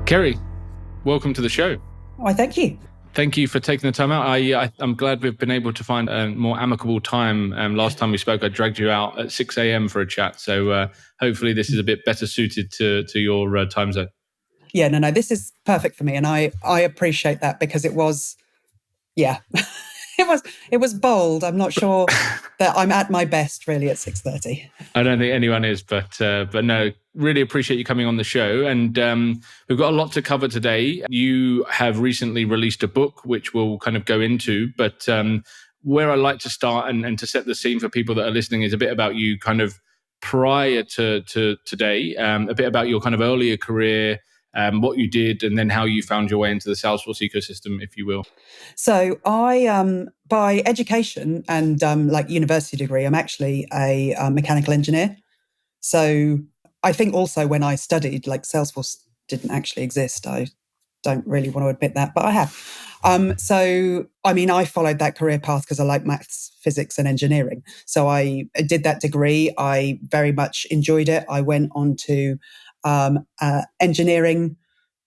Kerry, welcome to the show. Why, thank you. Thank you for taking the time out. I'm glad we've been able to find a more amicable time. Last time we spoke, I dragged you out at 6 a.m. for a chat. So hopefully this is a bit better suited to your time zone. Yeah, no, this is perfect for me. And I appreciate that because it was, it was bold. I'm not sure that I'm at my best really at 6:30. I don't think anyone is, but no, really appreciate you coming on the show. And we've got a lot to cover today. You have recently released a book, which we'll kind of go into. But where I like to start and to set the scene for people that are listening is a bit about you kind of prior to today, a bit about your kind of earlier career, what you did, and then how you found your way into the Salesforce ecosystem, if you will. So I, by education and like university degree, I'm actually a mechanical engineer. So I think also when I studied, like Salesforce didn't actually exist. I don't really want to admit that, but I have. So, I mean, I followed that career path because I like maths, physics, and engineering. So I did that degree. I very much enjoyed it. I went on to engineering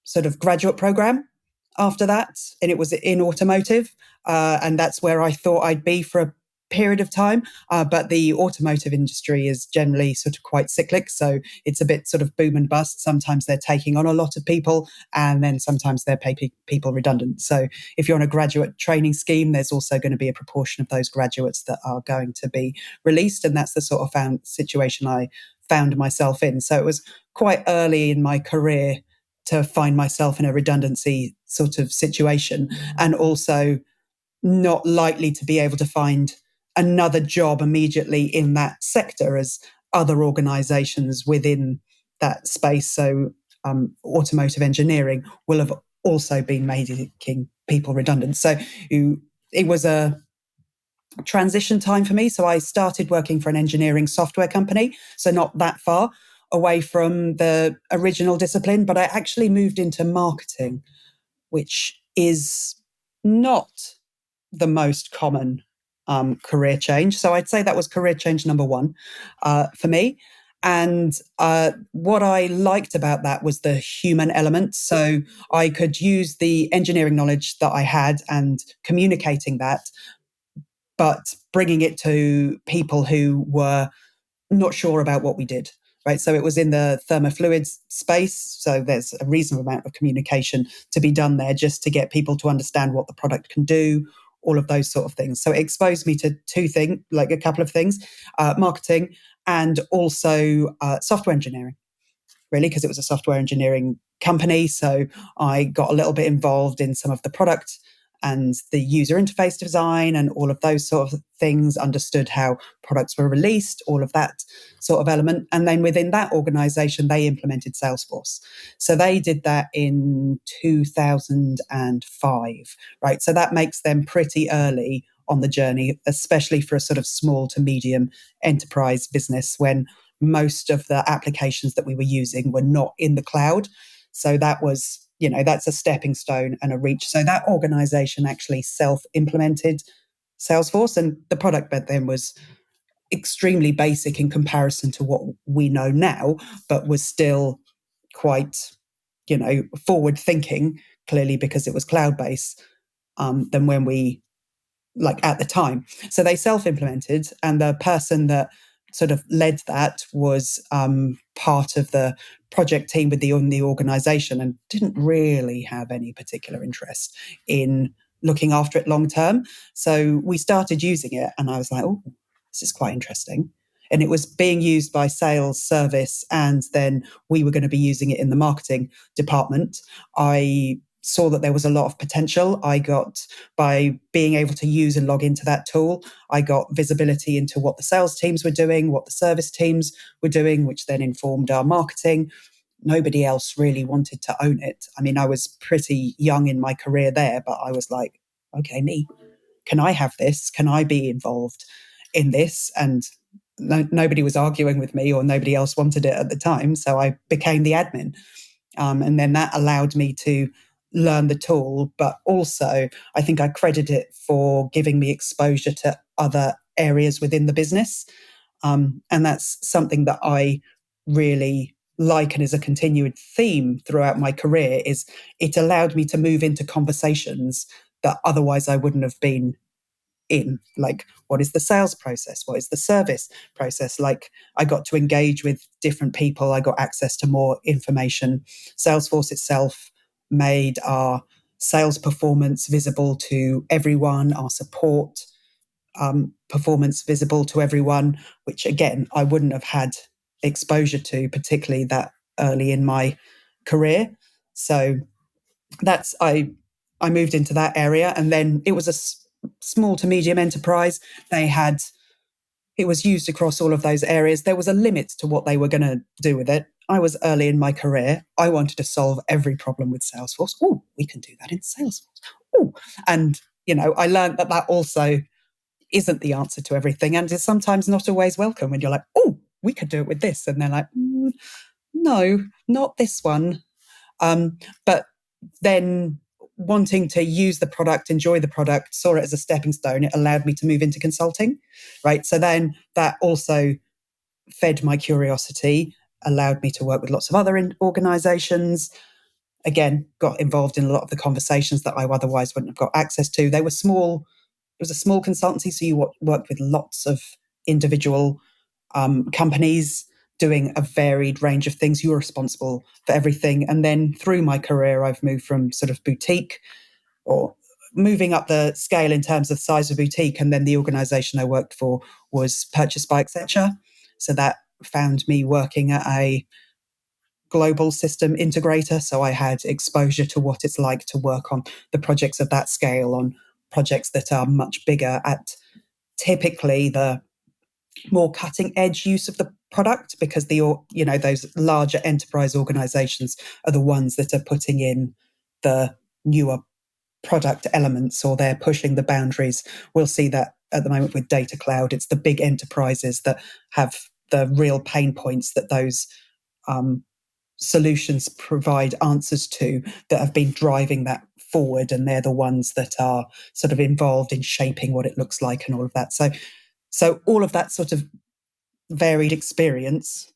sort of graduate program after that, and it was in automotive. And that's where I thought I'd be for a period of time. But the automotive industry is generally sort of quite cyclic. So it's a bit sort of boom and bust. Sometimes they're taking on a lot of people and then sometimes they're making people redundant. So if you're on a graduate training scheme, there's also going to be a proportion of those graduates that are going to be released. And that's the sort of situation I found myself in. So it was quite early in my career to find myself in a redundancy sort of situation, and also not likely to be able to find another job immediately in that sector as other organizations within that space. So automotive engineering will have also been making people redundant. So it was a transition time for me. So I started working for an engineering software company, so not that far away from the original discipline, but I actually moved into marketing, which is not the most common career change. So I'd say that was career change number one for me. And what I liked about that was the human element. So I could use the engineering knowledge that I had and communicating that, but bringing it to people who were not sure about what we did. Right. So it was in the thermofluids space. So there's a reasonable amount of communication to be done there just to get people to understand what the product can do, all of those sort of things. So it exposed me to a couple of things, marketing and also software engineering, really, because it was a software engineering company. So I got a little bit involved in some of the product and the user interface design and all of those sort of things, understood how products were released, all of that sort of element. And then within that organization, they implemented Salesforce. So they did that in 2005, right? So that makes them pretty early on the journey, especially for a sort of small to medium enterprise business when most of the applications that we were using were not in the cloud. So that was, that's a stepping stone and a reach. So that organization actually self-implemented Salesforce, and the product back then was extremely basic in comparison to what we know now, but was still quite, forward thinking, clearly because it was cloud-based, than when we, at the time. So they self-implemented, and the person that sort of led that was part of the project team within the organization and didn't really have any particular interest in looking after it long term. So we started using it and I was like, oh, this is quite interesting. And it was being used by sales, service, and then we were going to be using it in the marketing department. I saw that there was a lot of potential. By being able to use and log into that tool, I got visibility into what the sales teams were doing, what the service teams were doing, which then informed our marketing. Nobody else really wanted to own it. I mean, I was pretty young in my career there, but I was like, okay, me, can I have this? Can I be involved in this? And nobody was arguing with me, or nobody else wanted it at the time. So I became the admin. And then that allowed me to learn the tool, but also I think I credit it for giving me exposure to other areas within the business. And that's something that I really like and is a continued theme throughout my career is it allowed me to move into conversations that otherwise I wouldn't have been in. Like, what is the sales process? What is the service process? Like, I got to engage with different people. I got access to more information. Salesforce itself made our sales performance visible to everyone, our support performance visible to everyone, which again, I wouldn't have had exposure to, particularly that early in my career. So that's, I moved into that area, and then it was a small to medium enterprise. It was used across all of those areas. There was a limit to what they were going to do with it. I was early in my career. I wanted to solve every problem with Salesforce. Oh, we can do that in Salesforce. Oh, and I learned that also isn't the answer to everything, and is sometimes not always welcome when you're like, oh, we could do it with this. And they're like, no, not this one. But then wanting to use the product, enjoy the product, saw it as a stepping stone, it allowed me to move into consulting, right? So then that also fed my curiosity, allowed me to work with lots of other organizations. Again, got involved in a lot of the conversations that I otherwise wouldn't have got access to. They were small. It was a small consultancy, so you worked with lots of individual companies doing a varied range of things. You were responsible for everything. And then through my career, I've moved from sort of boutique, or moving up the scale in terms of size of boutique. And then the organization I worked for was purchased by Accenture. So that found me working at a global system integrator. So I had exposure to what it's like to work on the projects of that scale, on projects that are much bigger, at typically the more cutting edge use of the product, because those larger enterprise organizations are the ones that are putting in the newer product elements, or they're pushing the boundaries. We'll see that at the moment with data cloud. It's the big enterprises that have the real pain points that those solutions provide answers to, that have been driving that forward, and they're the ones that are sort of involved in shaping what it looks like and all of that. So all of that sort of varied experience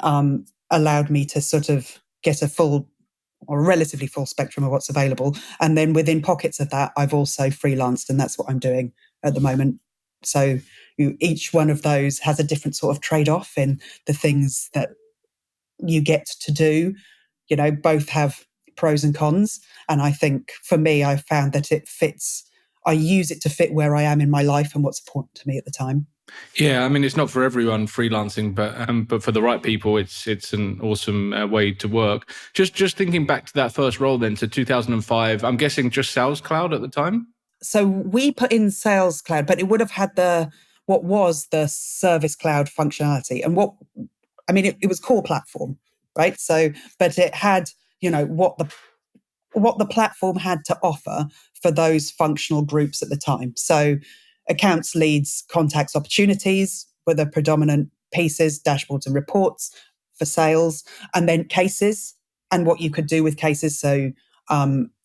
allowed me to sort of get a full or relatively full spectrum of what's available. And then within pockets of that, I've also freelanced, and that's what I'm doing at the moment. So each one of those has a different sort of trade-off in the things that you get to do. Both have pros and cons. And I think for me, I found that it fits. I use it to fit where I am in my life and what's important to me at the time. Yeah, I mean, it's not for everyone, freelancing, but for the right people, it's an awesome way to work. Just thinking back to that first role then, to 2005, I'm guessing just Sales Cloud at the time? So we put in Sales Cloud, but it would have had what was the Service Cloud functionality. And it was core platform, right? So, but it had, what the platform had to offer for those functional groups at the time. So accounts, leads, contacts, opportunities were the predominant pieces, dashboards and reports for sales, and then cases and what you could do with cases. So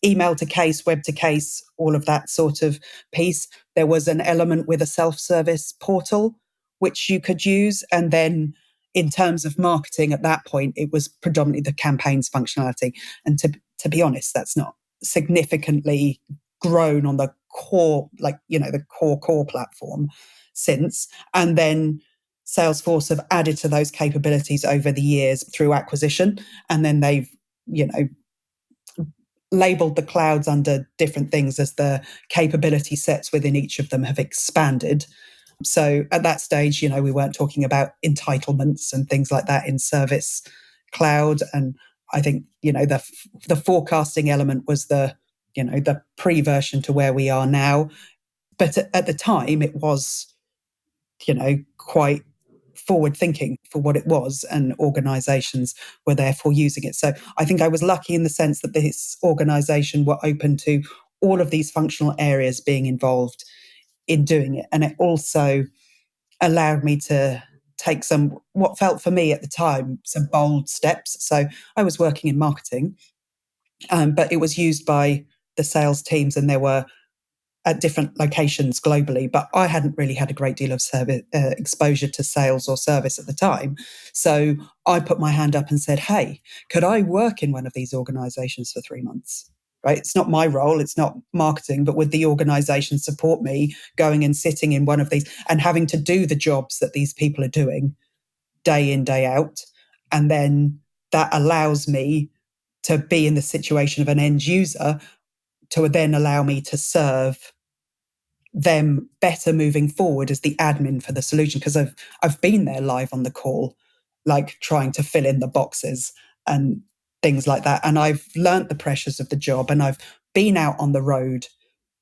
email to case, web to case, all of that sort of piece. There was an element with a self-service portal, which you could use. And then in terms of marketing at that point, it was predominantly the campaigns functionality. And to be honest, that's not significantly grown on the core, the core platform since. And then Salesforce have added to those capabilities over the years through acquisition. And then they've, labeled the clouds under different things as the capability sets within each of them have expanded. So at that stage, we weren't talking about entitlements and things like that in Service Cloud. And I think, the forecasting element was the pre-version to where we are now. But at the time, it was, quite forward thinking for what it was, and organizations were therefore using it. So I think I was lucky in the sense that this organization were open to all of these functional areas being involved in doing it. And it also allowed me to take what felt for me at the time, some bold steps. So I was working in marketing, but it was used by the sales teams, and there were at different locations globally, but I hadn't really had a great deal of exposure to sales or service at the time. So I put my hand up and said, hey, could I work in one of these organizations for 3 months? Right? It's not my role, it's not marketing, but would the organization support me going and sitting in one of these and having to do the jobs that these people are doing day in, day out? And then that allows me to be in the situation of an end user to then allow me to serve them better moving forward as the admin for the solution, because I've been there live on the call, like trying to fill in the boxes and things like that. And I've learnt the pressures of the job, and I've been out on the road,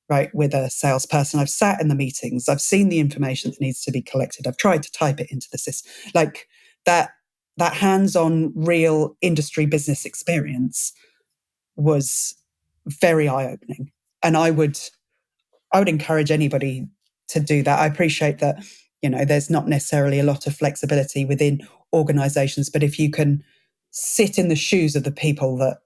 right, with a salesperson. I've sat in the meetings. I've seen the information that needs to be collected. I've tried to type it into the system. Like that hands-on real industry business experience was very eye-opening. And I would encourage anybody to do that. I appreciate that, there's not necessarily a lot of flexibility within organizations, but if you can sit in the shoes of the people that,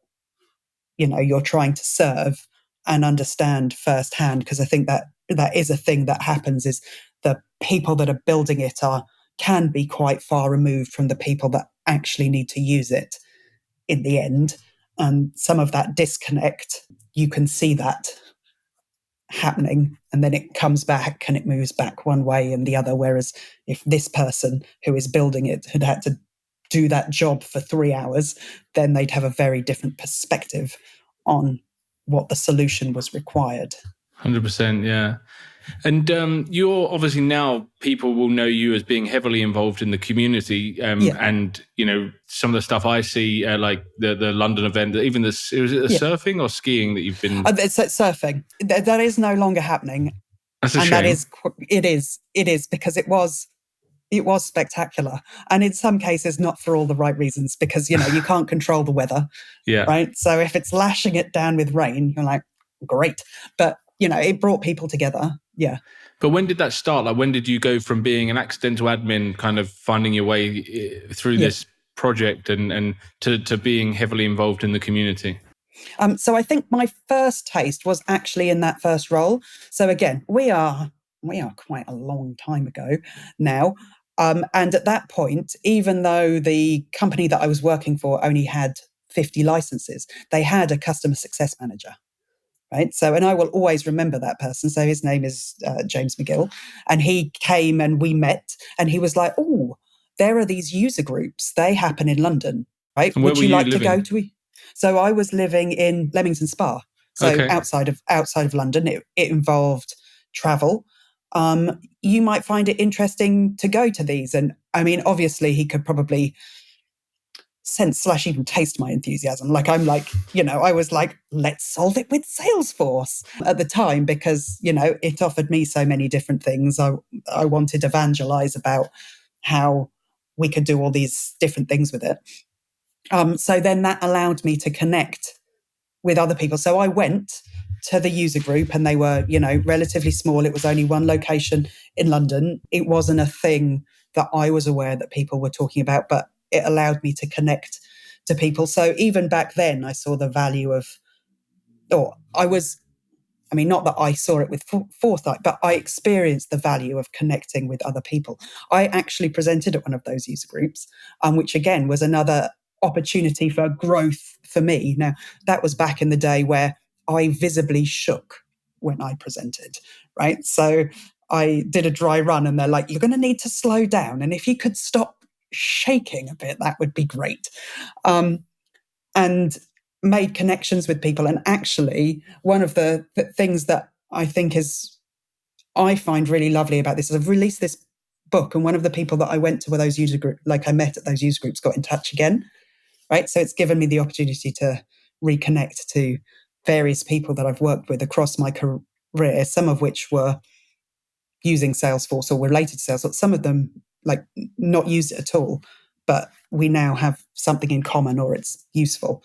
you're trying to serve and understand firsthand, because I think that is a thing that happens, is the people that are building it can be quite far removed from the people that actually need to use it in the end. And some of that disconnect, you can see that happening, and then it comes back and it moves back one way and the other. Whereas if this person who is building it had to do that job for 3 hours, then they'd have a very different perspective on what the solution was required. 100%, yeah. And you're obviously, now people will know you as being heavily involved in the community. And, some of the stuff I see, like the London event, even was it surfing or skiing that you've been? It's surfing. That is no longer happening. That's a shame. It is because it was spectacular. And in some cases, not for all the right reasons, because, you can't control the weather. Yeah. Right. So if it's lashing it down with rain, you're like, great. But, it brought people together. Yeah. But when did that start? Like, when did you go from being an accidental admin, kind of finding your way through this project and to being heavily involved in the community? So I think my first taste was actually in that first role. So again, we are quite a long time ago now. And at that point, even though the company that I was working for only had 50 licenses, they had a customer success manager. Right. So, and I will always remember that person. So his name is James McGill. And he came and we met, and he was like, oh, there are these user groups. They happen in London. Right. And where would were you like living? To go to? So I was living in Leamington Spa. So outside of London. It involved travel. You might find it interesting to go to these. And I mean, obviously he could probably sense / even taste my enthusiasm. Like I was like, let's solve it with Salesforce at the time, because, it offered me so many different things. I wanted to evangelize about how we could do all these different things with it. So then that allowed me to connect with other people. So I went to the user group, and they were, relatively small. It was only one location in London. It wasn't a thing that I was aware that people were talking about, but it allowed me to connect to people. So even back then, I saw the value of, not that I saw it with foresight, but I experienced the value of connecting with other people. I actually presented at one of those user groups, which again was another opportunity for growth for me. Now, that was back in the day where I visibly shook when I presented, right? So I did a dry run, and they're like, you're going to need to slow down. And if you could stop shaking a bit, that would be great. And made connections with people. And actually, one of the things that I find really lovely about this is I've released this book, and one of the people that I went to with those user groups, like I met at those user groups, got in touch again, right? So it's given me the opportunity to reconnect to various people that I've worked with across my career, some of which were using Salesforce or related to Salesforce, some of them like not used it at all, but we now have something in common, or it's useful.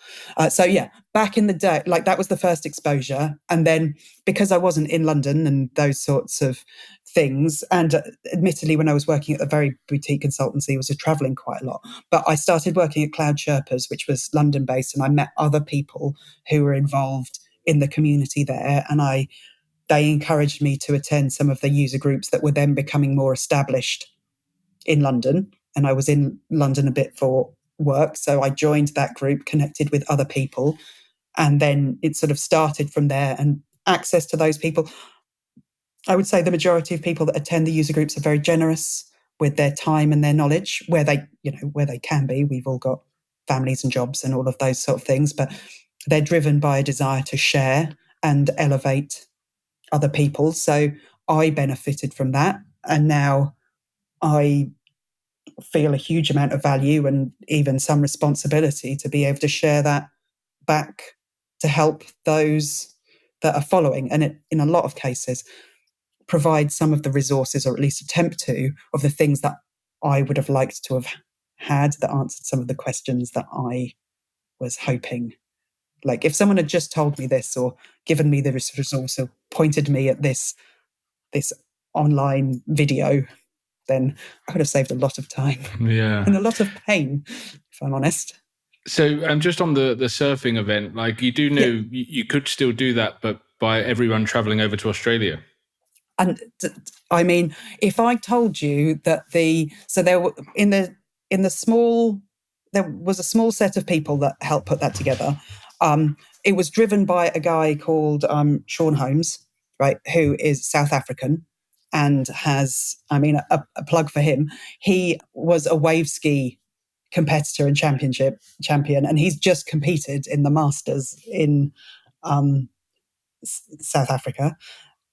So yeah, back in the day, like that was the first exposure. And then because I wasn't in London and those sorts of things, and admittedly, when I was working at a very boutique consultancy, I was traveling quite a lot, but I started working at Cloud Sherpas, which was London based, and I met other people who were involved in the community there. And I they encouraged me to attend some of the user groups that were then becoming more established in London. And I was in London a bit for work. So I joined that group, connected with other people. And then it sort of started from there. And access to those people, I would say the majority of people that attend the user groups are very generous with their time and their knowledge, where they can be. We've all got families and jobs and all of those sort of things, but they're driven by a desire to share and elevate other people. So I benefited from that. And now I feel a huge amount of value and even some responsibility to be able to share that back to help those that are following. And it, in a lot of cases, provide some of the resources, or at least attempt to, of the things that I would have liked to have had that answered some of the questions that I was hoping. Like if someone had just told me this, or given me this resource, or pointed me at this online video, then I would have saved a lot of time and a lot of pain, if I'm honest. So, just on the surfing event, like you do know you could still do that, but by everyone traveling over to Australia. And I mean, if I told you that there were in the small, there was a small set of people that helped put that together. It was driven by a guy called Sean Holmes, right, who is South African and has, I mean, a plug for him. He was a wave ski competitor and champion, and he's just competed in the Masters in South Africa.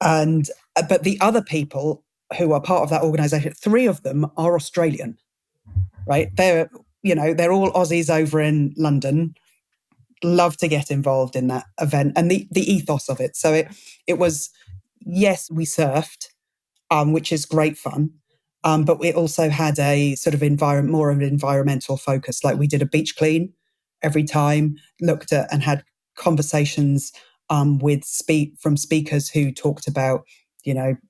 And but the other people who are part of that organization, 3 of them are Australian, right? They're all Aussies over in London, love to get involved in that event and the ethos of it. So it was, yes, we surfed, which is great fun. But we also had a sort of more of an environmental focus. Like we did a beach clean every time, looked at and had conversations from speakers who talked about,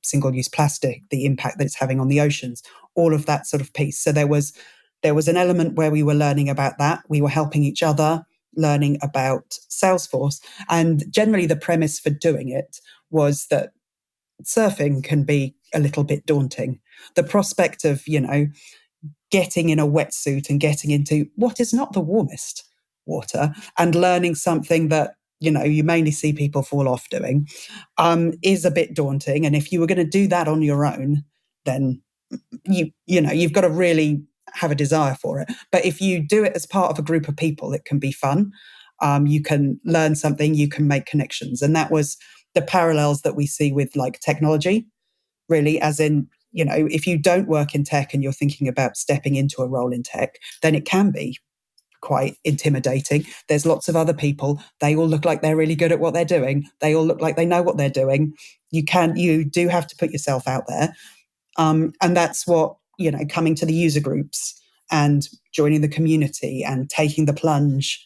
single-use plastic, the impact that it's having on the oceans, all of that sort of piece. So there was an element where we were learning about that. We were helping each other, learning about Salesforce. And generally the premise for doing it was that surfing can be a little bit daunting. The prospect of, getting in a wetsuit and getting into what is not the warmest water and learning something that, you mainly see people fall off doing, is a bit daunting. And if you were going to do that on your own, then you've got to really have a desire for it. But if you do it as part of a group of people, it can be fun. You can learn something, you can make connections. And that was the parallels that we see with like technology, really, as in, if you don't work in tech and you're thinking about stepping into a role in tech, then it can be quite intimidating. There's lots of other people. They all look like they're really good at what they're doing. They all look like they know what they're doing. You do have to put yourself out there. And that's what, coming to the user groups and joining the community and taking the plunge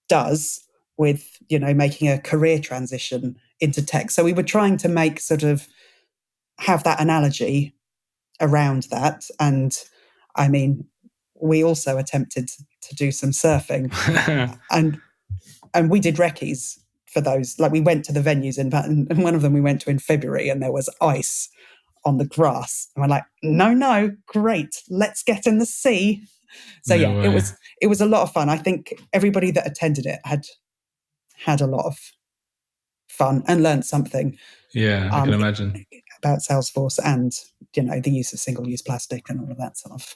does with, making a career transition into tech. So we were trying to have that analogy around that. And I mean, we also attempted to do some surfing and we did recce's for those. Like we went to the venues and one of them we went to in February and there was ice on the grass. And we're like, no, great, let's get in the sea. So it was a lot of fun. I think everybody that attended it had a lot of fun and learned something. Yeah, I can imagine. About Salesforce and, the use of single-use plastic and all of that sort of.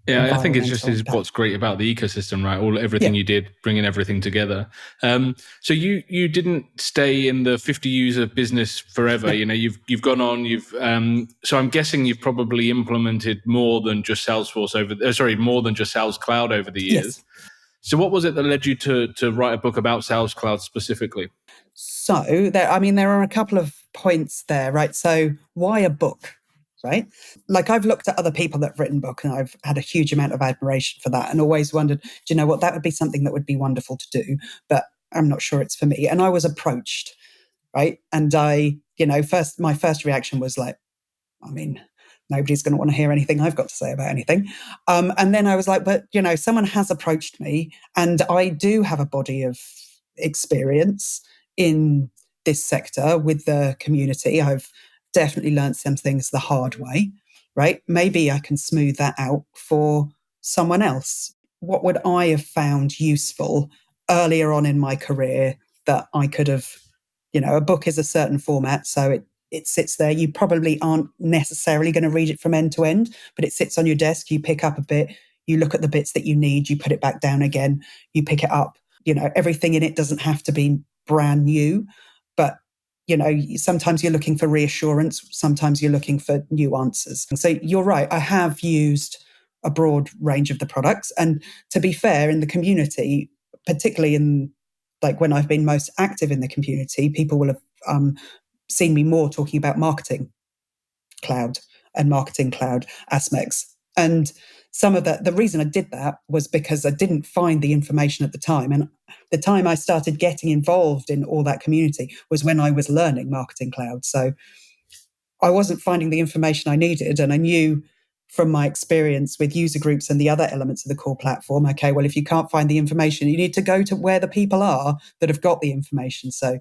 Yeah, I think it's just what's great about the ecosystem, right? Everything you did, bringing everything together. So you didn't stay in the 50 user business forever. Yeah. You've gone on. So I'm guessing you've probably implemented more than just Salesforce more than just Sales Cloud over the years. Yes. So what was it that led you to write a book about Sales Cloud specifically? So there are a couple of points there, right? So why a book? Right? Like I've looked at other people that have written books and I've had a huge amount of admiration for that and always wondered, do you know what, that would be something that would be wonderful to do, but I'm not sure it's for me. And I was approached, right? And my first reaction was like, I mean, nobody's going to want to hear anything I've got to say about anything. And then I was like, but, someone has approached me and I do have a body of experience in this sector with the community. I've definitely learned some things the hard way, right? Maybe I can smooth that out for someone else. What would I have found useful earlier on in my career that I could have, a book is a certain format, so it sits there. You probably aren't necessarily going to read it from end to end, but it sits on your desk. You pick up a bit, you look at the bits that you need, you put it back down again, you pick it up. Everything in it doesn't have to be brand new, but sometimes you're looking for reassurance, sometimes you're looking for nuances. And so you're right, I have used a broad range of the products. And to be fair, in the community, particularly in when I've been most active in the community, people will have seen me more talking about marketing cloud and marketing cloud aspects. And some of the reason I did that was because I didn't find the information at the time. And the time I started getting involved in all that community was when I was learning marketing cloud. So I wasn't finding the information I needed. And I knew from my experience with user groups and the other elements of the core platform, okay, well, if you can't find the information, you need to go to where the people are that have got the information. So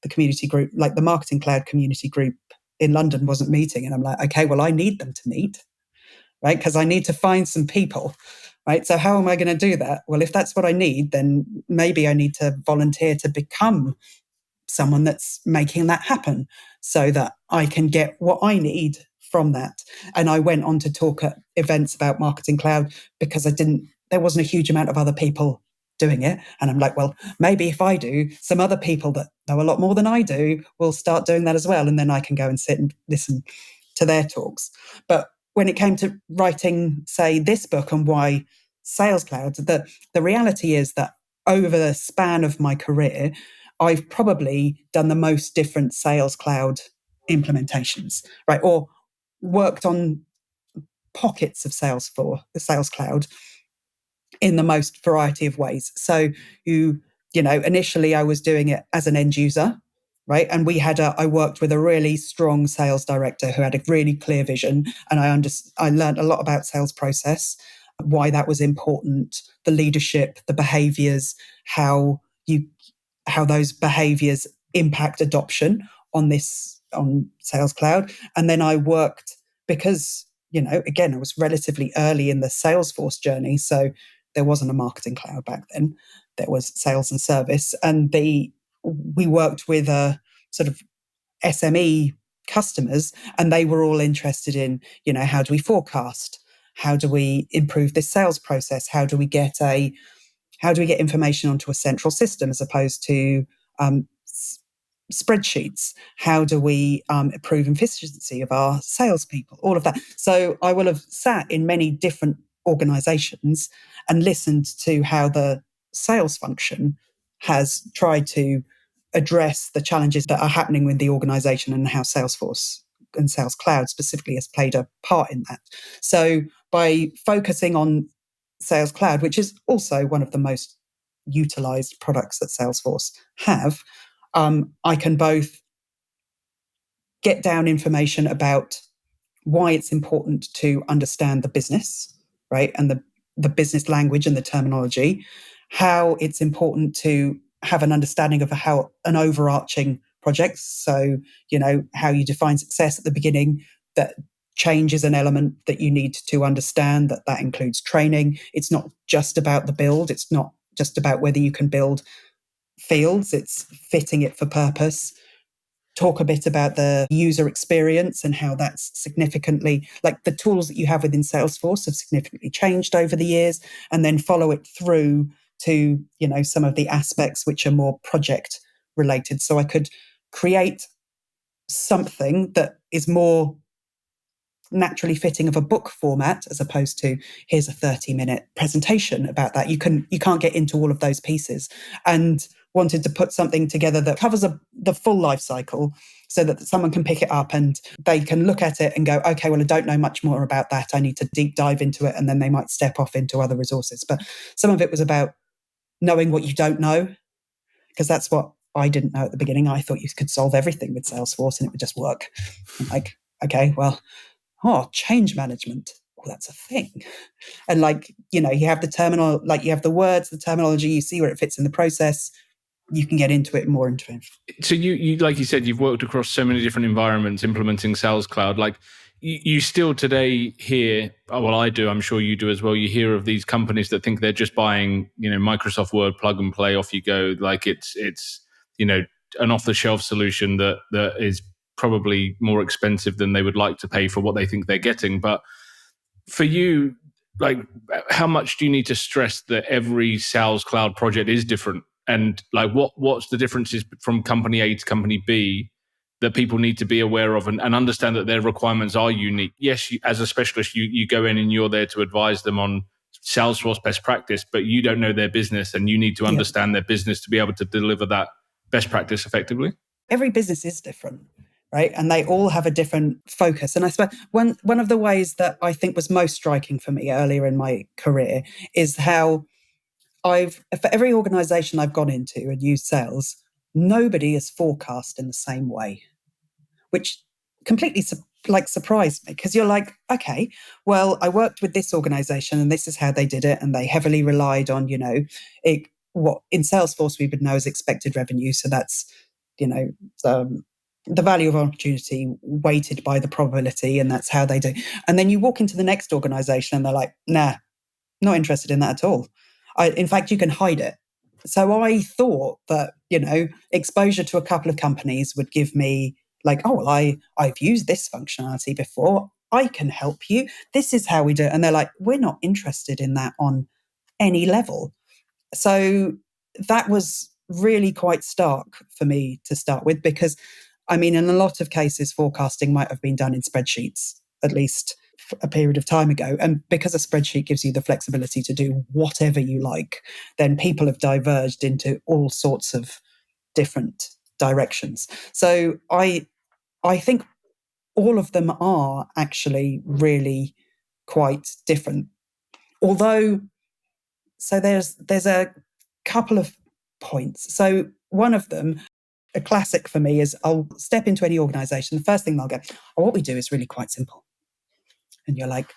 the community group, like the marketing cloud community group in London wasn't meeting. And I'm like, okay, well, I need them to meet, right? Because I need to find some people, right? So how am I going to do that? Well, if that's what I need, then maybe I need to volunteer to become someone that's making that happen so that I can get what I need from that. And I went on to talk at events about marketing cloud because there wasn't a huge amount of other people doing it. And I'm like, well, maybe if I do, some other people that know a lot more than I do will start doing that as well. And then I can go and sit and listen to their talks. But when it came to writing, say, this book and why Sales Cloud, the reality is that over the span of my career, I've probably done the most different Sales Cloud implementations, right? Or worked on pockets of Salesforce, the Sales Cloud, in the most variety of ways. So initially I was doing it as an end user, right? And I worked with a really strong sales director who had a really clear vision. And I learned a lot about sales process, why that was important, the leadership, the behaviors, how those behaviors impact adoption on Sales Cloud. And then I worked because, again, I was relatively early in the Salesforce journey. So there wasn't a marketing cloud back then. There was sales and service. And we worked with a sort of SME customers, and they were all interested in, how do we forecast? How do we improve this sales process? How do we get information onto a central system as opposed to spreadsheets? How do we improve efficiency of our salespeople? All of that. So I will have sat in many different organizations and listened to how the sales function has tried to address the challenges that are happening with the organization and how Salesforce and Sales Cloud specifically has played a part in that. So by focusing on Sales Cloud, which is also one of the most utilized products that Salesforce have, I can both get down information about why it's important to understand the business, right? And the business language and the terminology, how it's important to have an understanding of how an overarching project. So, how you define success at the beginning, that change is an element that you need to understand, that includes training. It's not just about the build. It's not just about whether you can build fields. It's fitting it for purpose. Talk a bit about the user experience and how that's significantly, like the tools that you have within Salesforce have significantly changed over the years, and then follow it through to, some of the aspects which are more project related. So I could create something that is more naturally fitting of a book format as opposed to here's a 30-minute presentation about that. You can't get into all of those pieces, and wanted to put something together that covers the full life cycle so that someone can pick it up and they can look at it and go, okay, well, I don't know much more about that. I need to deep dive into it. And then they might step off into other resources. But some of it was about knowing what you don't know, because that's what I didn't know at the beginning. I thought you could solve everything with Salesforce and it would just work. I'm like, okay, well, change management. Oh, that's a thing. And you have the terminal, you have the words, the terminology, you see where it fits in the process. you can get into it more into it. So you like you said, you've worked across so many different environments implementing Sales Cloud. Like you still today hear, well, I do, I'm sure you do as well. You hear of these companies that think they're just buying, Microsoft Word, plug and play, off you go. Like it's an off the shelf solution that is probably more expensive than they would like to pay for what they think they're getting. But for you, like, how much do you need to stress that every Sales Cloud project is different? And like, what's the differences from company A to company B that people need to be aware of and understand that their requirements are unique? Yes, as a specialist, you go in and you're there to advise them on Salesforce best practice, but you don't know their business and you need to understand their business to be able to deliver that best practice effectively. Every business is different, right? And they all have a different focus. And I suppose one of the ways that I think was most striking for me earlier in my career is how for every organization I've gone into and used sales, nobody is forecast in the same way, which completely surprised me, because you're like, okay, well, I worked with this organization and this is how they did it. And they heavily relied on, what in Salesforce we would know as expected revenue. So that's, the value of opportunity weighted by the probability, and that's how they do. And then you walk into the next organization and they're like, nah, not interested in that at all. In fact, you can hide it. So I thought that, exposure to a couple of companies would give me like, oh, well, I've used this functionality before. I can help you. This is how we do it. And they're like, we're not interested in that on any level. So that was really quite stark for me to start with, because, I mean, in a lot of cases, forecasting might have been done in spreadsheets, at least a period of time ago. And because a spreadsheet gives you the flexibility to do whatever you like, then people have diverged into all sorts of different directions. So I think all of them are actually really quite different. Although, so there's a couple of points. So one of them, a classic for me, is I'll step into any organization. The first thing they'll go, oh, what we do is really quite simple. And you're like,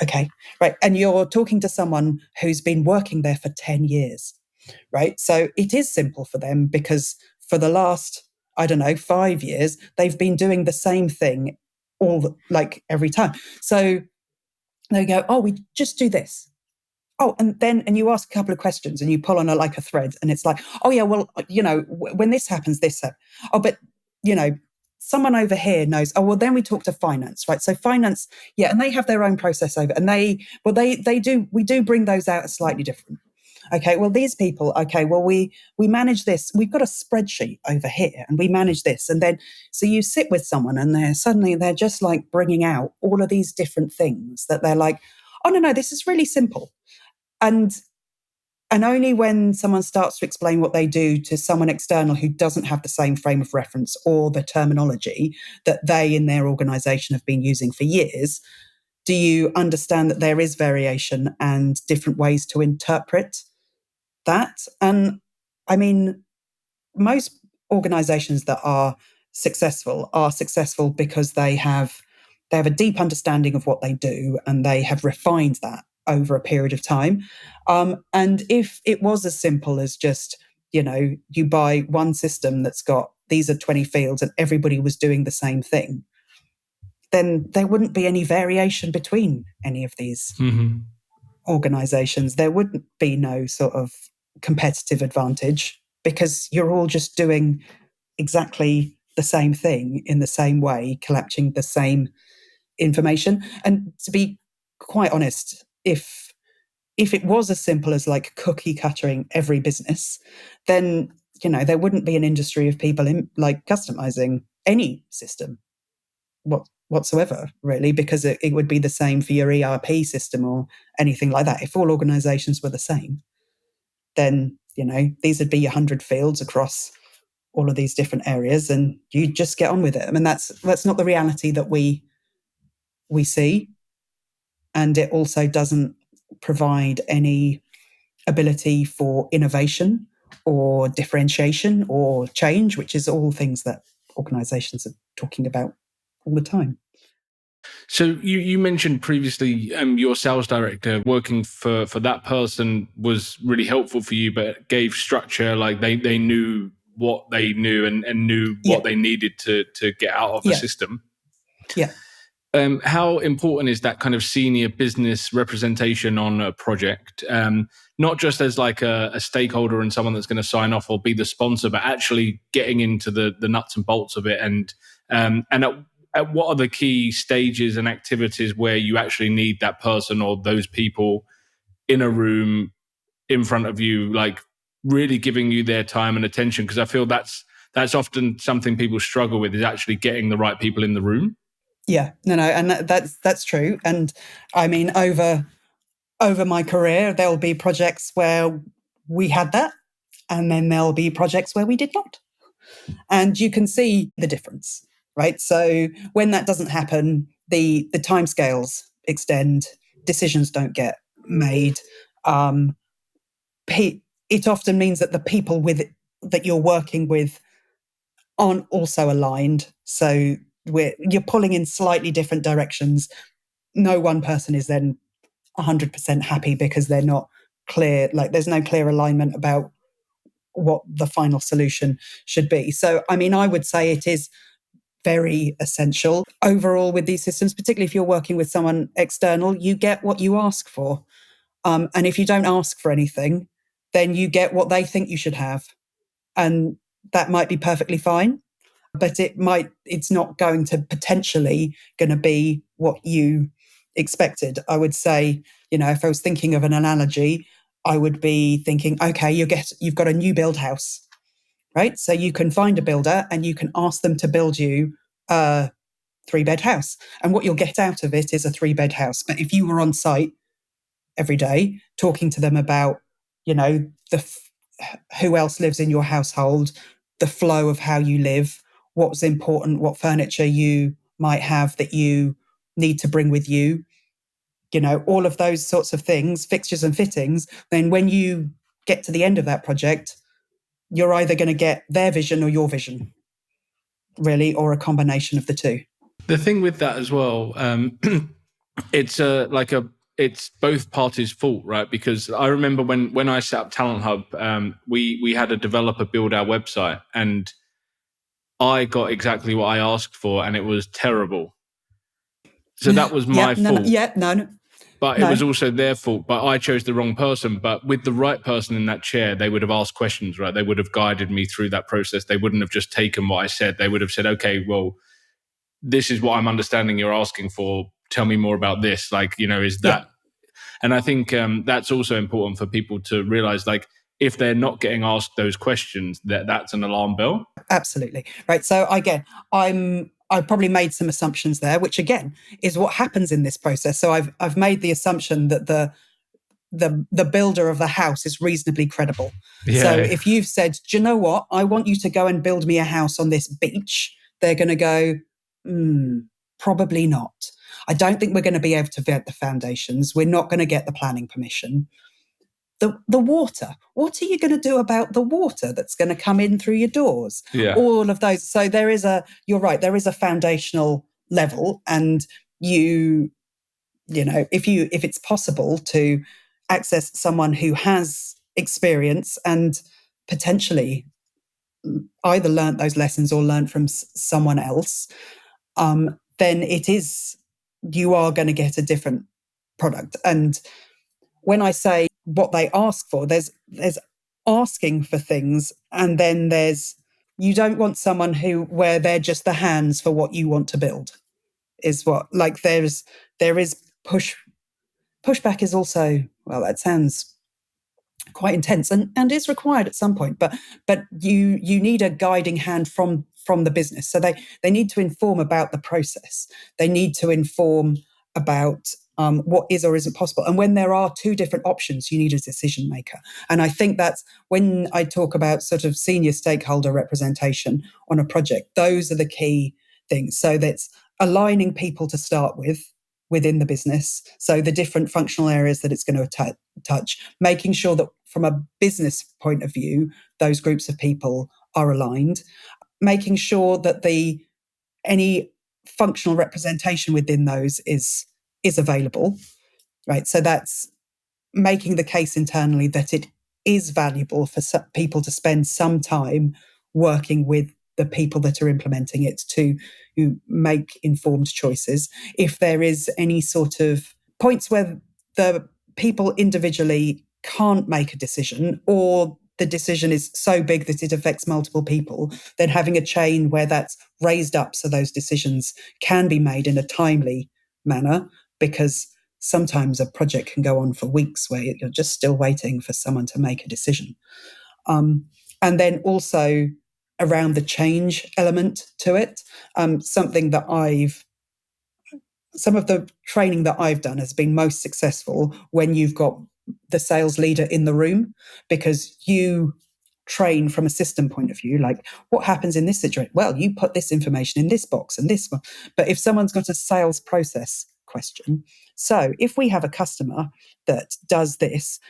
okay, right. And you're talking to someone who's been working there for 10 years, right? So it is simple for them because for the last, 5 years, they've been doing the same thing every time. So they go, oh, we just do this. Oh, and you ask a couple of questions and you pull on a thread, and it's like, oh yeah, well, when this happens, this happens. Oh, but someone over here knows. Oh, well, then we talk to finance, right? So finance, yeah, and they have their own process over, and we do bring those out as slightly different. Okay, well, these people, okay, well, we manage this. We've got a spreadsheet over here, and we manage this, and then so you sit with someone, and they're just like bringing out all of these different things that they're like, oh no, this is really simple. And only when someone starts to explain what they do to someone external who doesn't have the same frame of reference or the terminology that they in their organization have been using for years, do you understand that there is variation and different ways to interpret that. And I mean, most organizations that are successful because they have a deep understanding of what they do, and they have refined that over a period of time. And if it was as simple as just, you buy one system that's got, these are 20 fields and everybody was doing the same thing, then there wouldn't be any variation between any of these organizations. There wouldn't be no sort of competitive advantage because you're all just doing exactly the same thing in the same way, collecting the same information. And to be quite honest, if it was as simple as like cookie cuttering every business, then there wouldn't be an industry of people in like customizing any system whatsoever, really, because it would be the same for your ERP system or anything like that. If all organizations were the same, then these would be 100 fields across all of these different areas, and you just get on with it. I mean, that's not the reality that we see. And it also doesn't provide any ability for innovation or differentiation or change, which is all things that organizations are talking about all the time. So you mentioned previously your sales director working for that person was really helpful for you, but gave structure, like they knew what they knew and knew Yeah. what they needed to get out of the Yeah. system. Yeah. How important is that kind of senior business representation on a project? Not just as like a stakeholder and someone that's going to sign off or be the sponsor, but actually getting into the nuts and bolts of it. And at what are the key stages and activities where you actually need that person or those people in a room in front of you, like really giving you their time and attention? Because I feel that's often something people struggle with, is actually getting the right people in the room. Yeah, no, and that's true. And I mean, over my career, there'll be projects where we had that, and then there'll be projects where we did not. And you can see the difference, right? So when that doesn't happen, the timescales extend, decisions don't get made. It often means that the people that you're working with aren't also aligned. So you're pulling in slightly different directions. No one person is then 100% happy because they're not clear. Like there's no clear alignment about what the final solution should be. So, I mean, I would say it is very essential overall with these systems, particularly if you're working with someone external. You get what you ask for. And if you don't ask for anything, then you get what they think you should have. And that might be perfectly fine, but it's not going to potentially going to be what you expected. I would say, if I was thinking of an analogy, I would be thinking, okay, you've got a new build house, right? So you can find a builder and you can ask them to build you a 3-bed house. And what you'll get out of it is a 3-bed house. But if you were on site every day talking to them about, who else lives in your household, the flow of how you live, what's important, what furniture you might have that you need to bring with you, all of those sorts of things, fixtures and fittings, then when you get to the end of that project, you're either going to get their vision or your vision, really, or a combination of the two. The thing with that as well, it's it's both parties' fault, right? Because I remember when I set up Talent Hub, we had a developer build our website, and I got exactly what I asked for, and it was terrible. So that was my fault. No. But it was also their fault. But I chose the wrong person. But with the right person in that chair, they would have asked questions, right? They would have guided me through that process. They wouldn't have just taken what I said. They would have said, okay, well, this is what I'm understanding you're asking for. Tell me more about this. Like, is that? And I think that's also important for people to realize, like, if they're not getting asked those questions, that's an alarm bell. Absolutely. Right. So again, I probably made some assumptions there, which again is what happens in this process. So I've made the assumption that the builder of the house is reasonably credible. Yeah. So if you've said, do you know what? I want you to go and build me a house on this beach, they're going to go, probably not. I don't think we're going to be able to vet the foundations. We're not going to get the planning permission. The water. What are you going to do about the water that's going to come in through your doors? Yeah. All of those. So you're right, there is a foundational level, and if it's possible to access someone who has experience and potentially either learnt those lessons or learnt from someone else, then you are going to get a different product. And when I say what they ask for, there's asking for things, and then you don't want someone where they're just the hands for what you want to build. Is what, like, there is pushback is also, well, that sounds quite intense and is required at some point, but you need a guiding hand from the business. So they need to inform about the process. They need to inform about what is or isn't possible. And when there are two different options, you need a decision maker. And I think that's when I talk about sort of senior stakeholder representation on a project, those are the key things. So that's aligning people to start with within the business. So the different functional areas that it's going to touch, making sure that from a business point of view, those groups of people are aligned, making sure that any functional representation within those is available, right? So that's making the case internally that it is valuable for people to spend some time working with the people that are implementing it to make informed choices. If there is any sort of points where the people individually can't make a decision, or the decision is so big that it affects multiple people, then having a chain where that's raised up so those decisions can be made in a timely manner, because sometimes a project can go on for weeks where you're just still waiting for someone to make a decision. And then also around the change element to it, some of the training that I've done has been most successful when you've got the sales leader in the room, because you train from a system point of view, like what happens in this situation? Well, you put this information in this box and this one. But if someone's got a sales process question, so if we have a customer that does this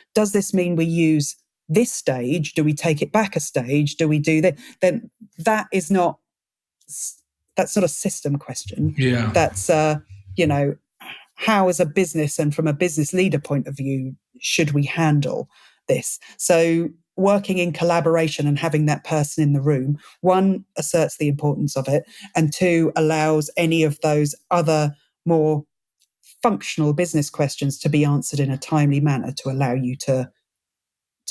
mean we use this stage? Do we take it back a stage? Do we do that? Then that's not a system question. Yeah. That's how as a business and from a business leader point of view should we handle this? So working in collaboration and having that person in the room, one, asserts the importance of it, and two, allows any of those other more functional business questions to be answered in a timely manner to allow you to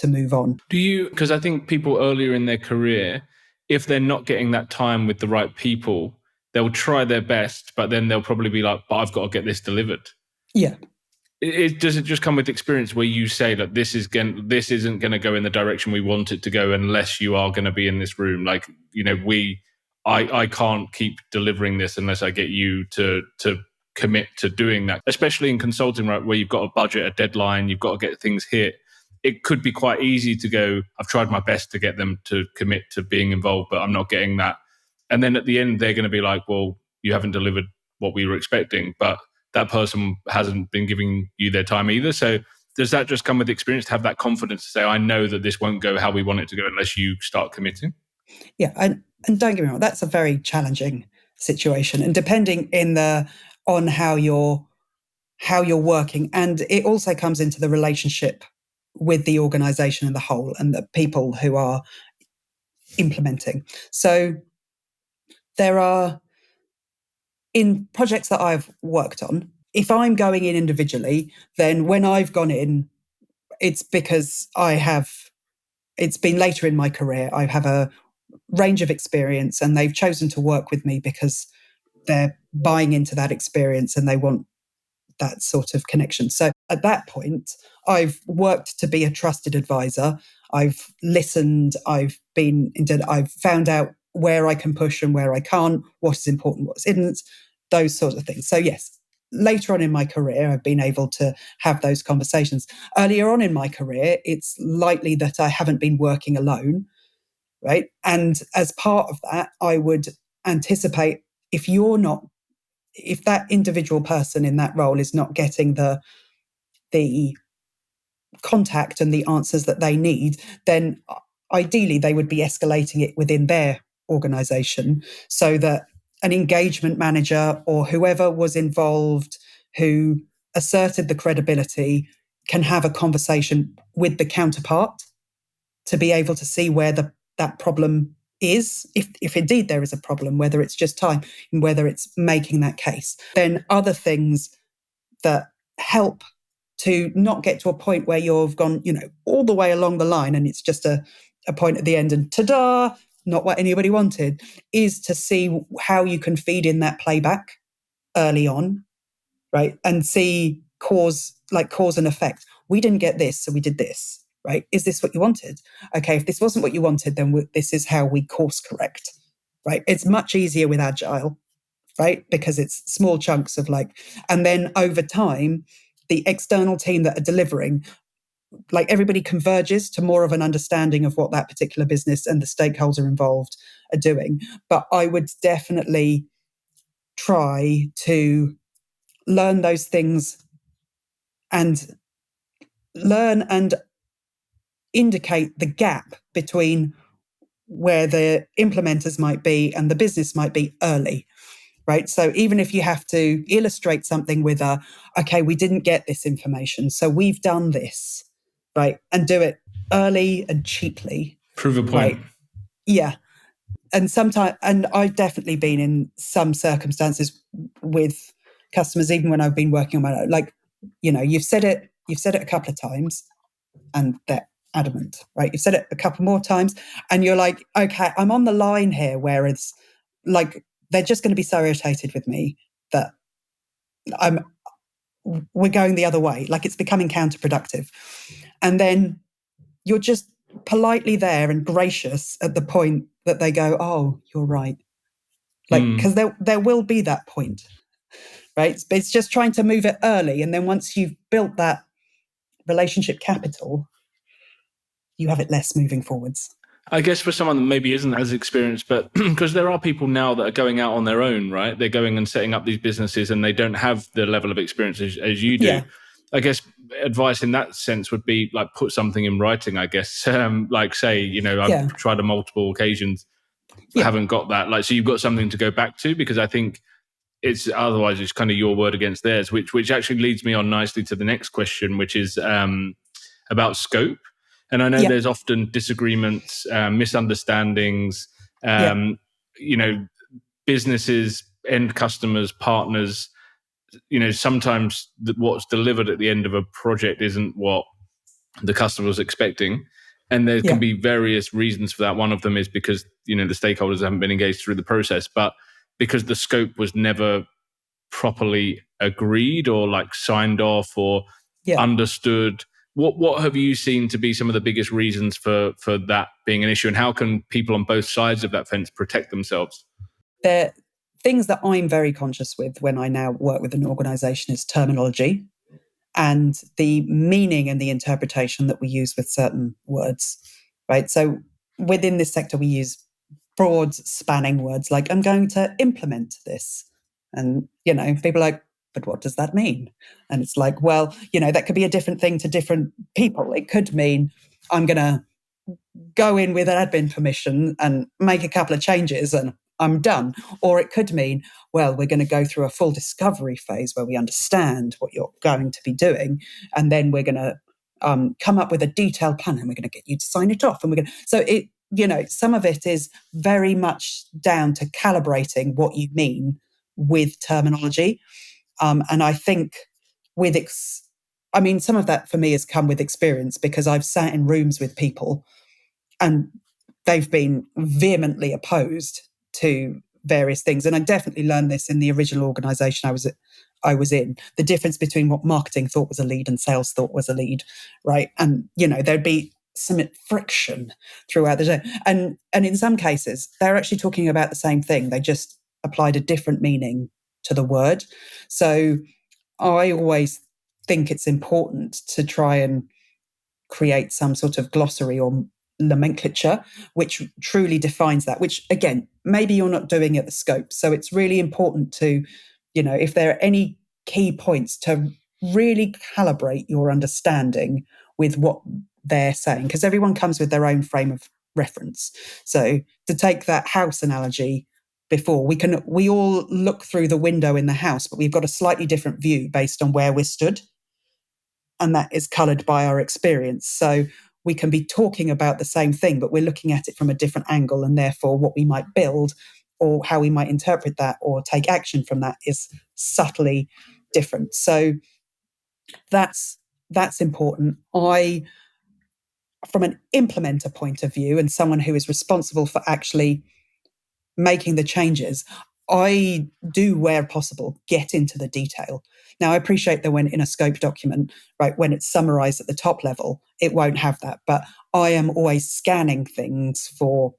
move on. Because I think people earlier in their career, if they're not getting that time with the right people, they'll try their best, but then they'll probably be like, but I've got to get this delivered. Yeah. Does it just come with experience where you say that this isn't going to go in the direction we want it to go unless you are going to be in this room? Like, I can't keep delivering this unless I get you to commit to doing that, especially in consulting, right, where you've got a budget, a deadline, you've got to get things hit. It could be quite easy to go, I've tried my best to get them to commit to being involved, but I'm not getting that. And then at the end, they're going to be like, well, you haven't delivered what we were expecting, but that person hasn't been giving you their time either. So does that just come with experience to have that confidence to say, I know that this won't go how we want it to go unless you start committing? Yeah. And don't get me wrong, that's a very challenging situation. And depending on how you're working, and it also comes into the relationship with the organization and the whole and the people who are implementing. So there are, in projects that I've worked on, if I'm going in individually, then when I've gone in, it's because it's been later in my career. I have a range of experience and they've chosen to work with me because they're buying into that experience and they want that sort of connection. So at that point, I've worked to be a trusted advisor. I've listened. I've found out where I can push and where I can't, what is important, what isn't, those sorts of things. So yes, later on in my career, I've been able to have those conversations. Earlier on in my career, it's likely that I haven't been working alone, right? And as part of that, I would anticipate if that individual person in that role is not getting the contact and the answers that they need, then ideally they would be escalating it within their organization so that an engagement manager or whoever was involved who asserted the credibility can have a conversation with the counterpart to be able to see where that problem is, if indeed there is a problem, whether it's just time and whether it's making that case. Then other things that help to not get to a point where you've gone, all the way along the line and it's just a point at the end and ta-da, not what anybody wanted, is to see how you can feed in that playback early on, right? And see cause and effect. We didn't get this, so we did this. Right? Is this what you wanted? Okay, if this wasn't what you wanted, then this is how we course correct, right? It's much easier with Agile, right? Because it's small chunks of and then over time, the external team that are delivering, everybody converges to more of an understanding of what that particular business and the stakeholder involved are doing. But I would definitely try to learn those things and learn and indicate the gap between where the implementers might be and the business might be early. right? So even if you have to illustrate something with okay, we didn't get this information, so we've done this, right? And do it early and cheaply. Prove a point. Right. Yeah. And sometimes, and I've definitely been in some circumstances with customers, even when I've been working on my own, like, you've said it a couple of times and they're adamant, right? You've said it a couple more times and you're like, okay, I'm on the line here, whereas like, they're just going to be so irritated with me that we're going the other way. Like it's becoming counterproductive. And then you're just politely there and gracious at the point that they go, oh, you're right. Like, because there will be that point, right? It's just trying to move it early. And then once you've built that relationship capital, you have it less moving forwards. I guess for someone that maybe isn't as experienced, but because there are people now that are going out on their own, right? They're going and setting up these businesses and they don't have the level of experience as you do. Yeah. I guess advice in that sense would be like put something in writing, I guess. Like say, I've tried on multiple occasions, haven't got that. Like, so you've got something to go back to, because I think it's otherwise it's kind of your word against theirs, which actually leads me on nicely to the next question, which is about scope. And I know there's often disagreements, misunderstandings, businesses, end customers, partners, sometimes what's delivered at the end of a project isn't what the customer was expecting. And there can be various reasons for that. One of them is because, the stakeholders haven't been engaged through the process, but because the scope was never properly agreed or like signed off or understood. What have you seen to be some of the biggest reasons for that being an issue, and how can people on both sides of that fence protect themselves? There things that I'm very conscious with when I now work with an organization is terminology and the meaning and the interpretation that we use with certain words, right? So within this sector, we use broad spanning words like, I'm going to implement this. And, people are like, but what does that mean? And it's like, well, that could be a different thing to different people. It could mean I'm going to go in with an admin permission and make a couple of changes and I'm done. Or it could mean, well, we're going to go through a full discovery phase where we understand what you're going to be doing. And then we're going to come up with a detailed plan and we're going to get you to sign it off. And we're going to, so it, some of it is very much down to calibrating what you mean with terminology. And I think some of that for me has come with experience because I've sat in rooms with people and they've been vehemently opposed to various things. And I definitely learned this in the original organization I was in, the difference between what marketing thought was a lead and sales thought was a lead, right? And, there'd be some friction throughout the day. And in some cases, they're actually talking about the same thing. They just applied a different meaning to the word. So I always think it's important to try and create some sort of glossary or nomenclature which truly defines that, which again, maybe you're not doing at the scope. So it's really important to, if there are any key points, to really calibrate your understanding with what they're saying, because everyone comes with their own frame of reference. So to take that house analogy before, we all look through the window in the house, but we've got a slightly different view based on where we're stood. And that is coloured by our experience. So we can be talking about the same thing, but we're looking at it from a different angle. And therefore, what we might build or how we might interpret that or take action from that is subtly different. So that's important. From an implementer point of view and someone who is responsible for actually making the changes, I do, where possible, get into the detail. Now, I appreciate that when in a scope document, right, when it's summarized at the top level, it won't have that. But I am always scanning things for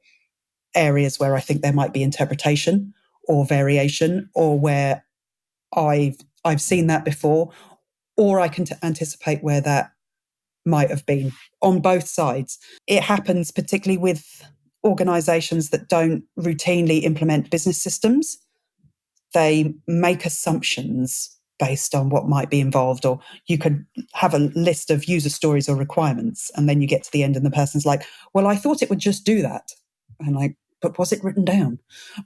areas where I think there might be interpretation or variation, or where I've seen that before, or I can anticipate where that might have been on both sides. It happens particularly with organizations that don't routinely implement business systems. They make assumptions based on what might be involved, or you could have a list of user stories or requirements, and then you get to the end and the person's like, well, I thought it would just do that. And like, but was it written down?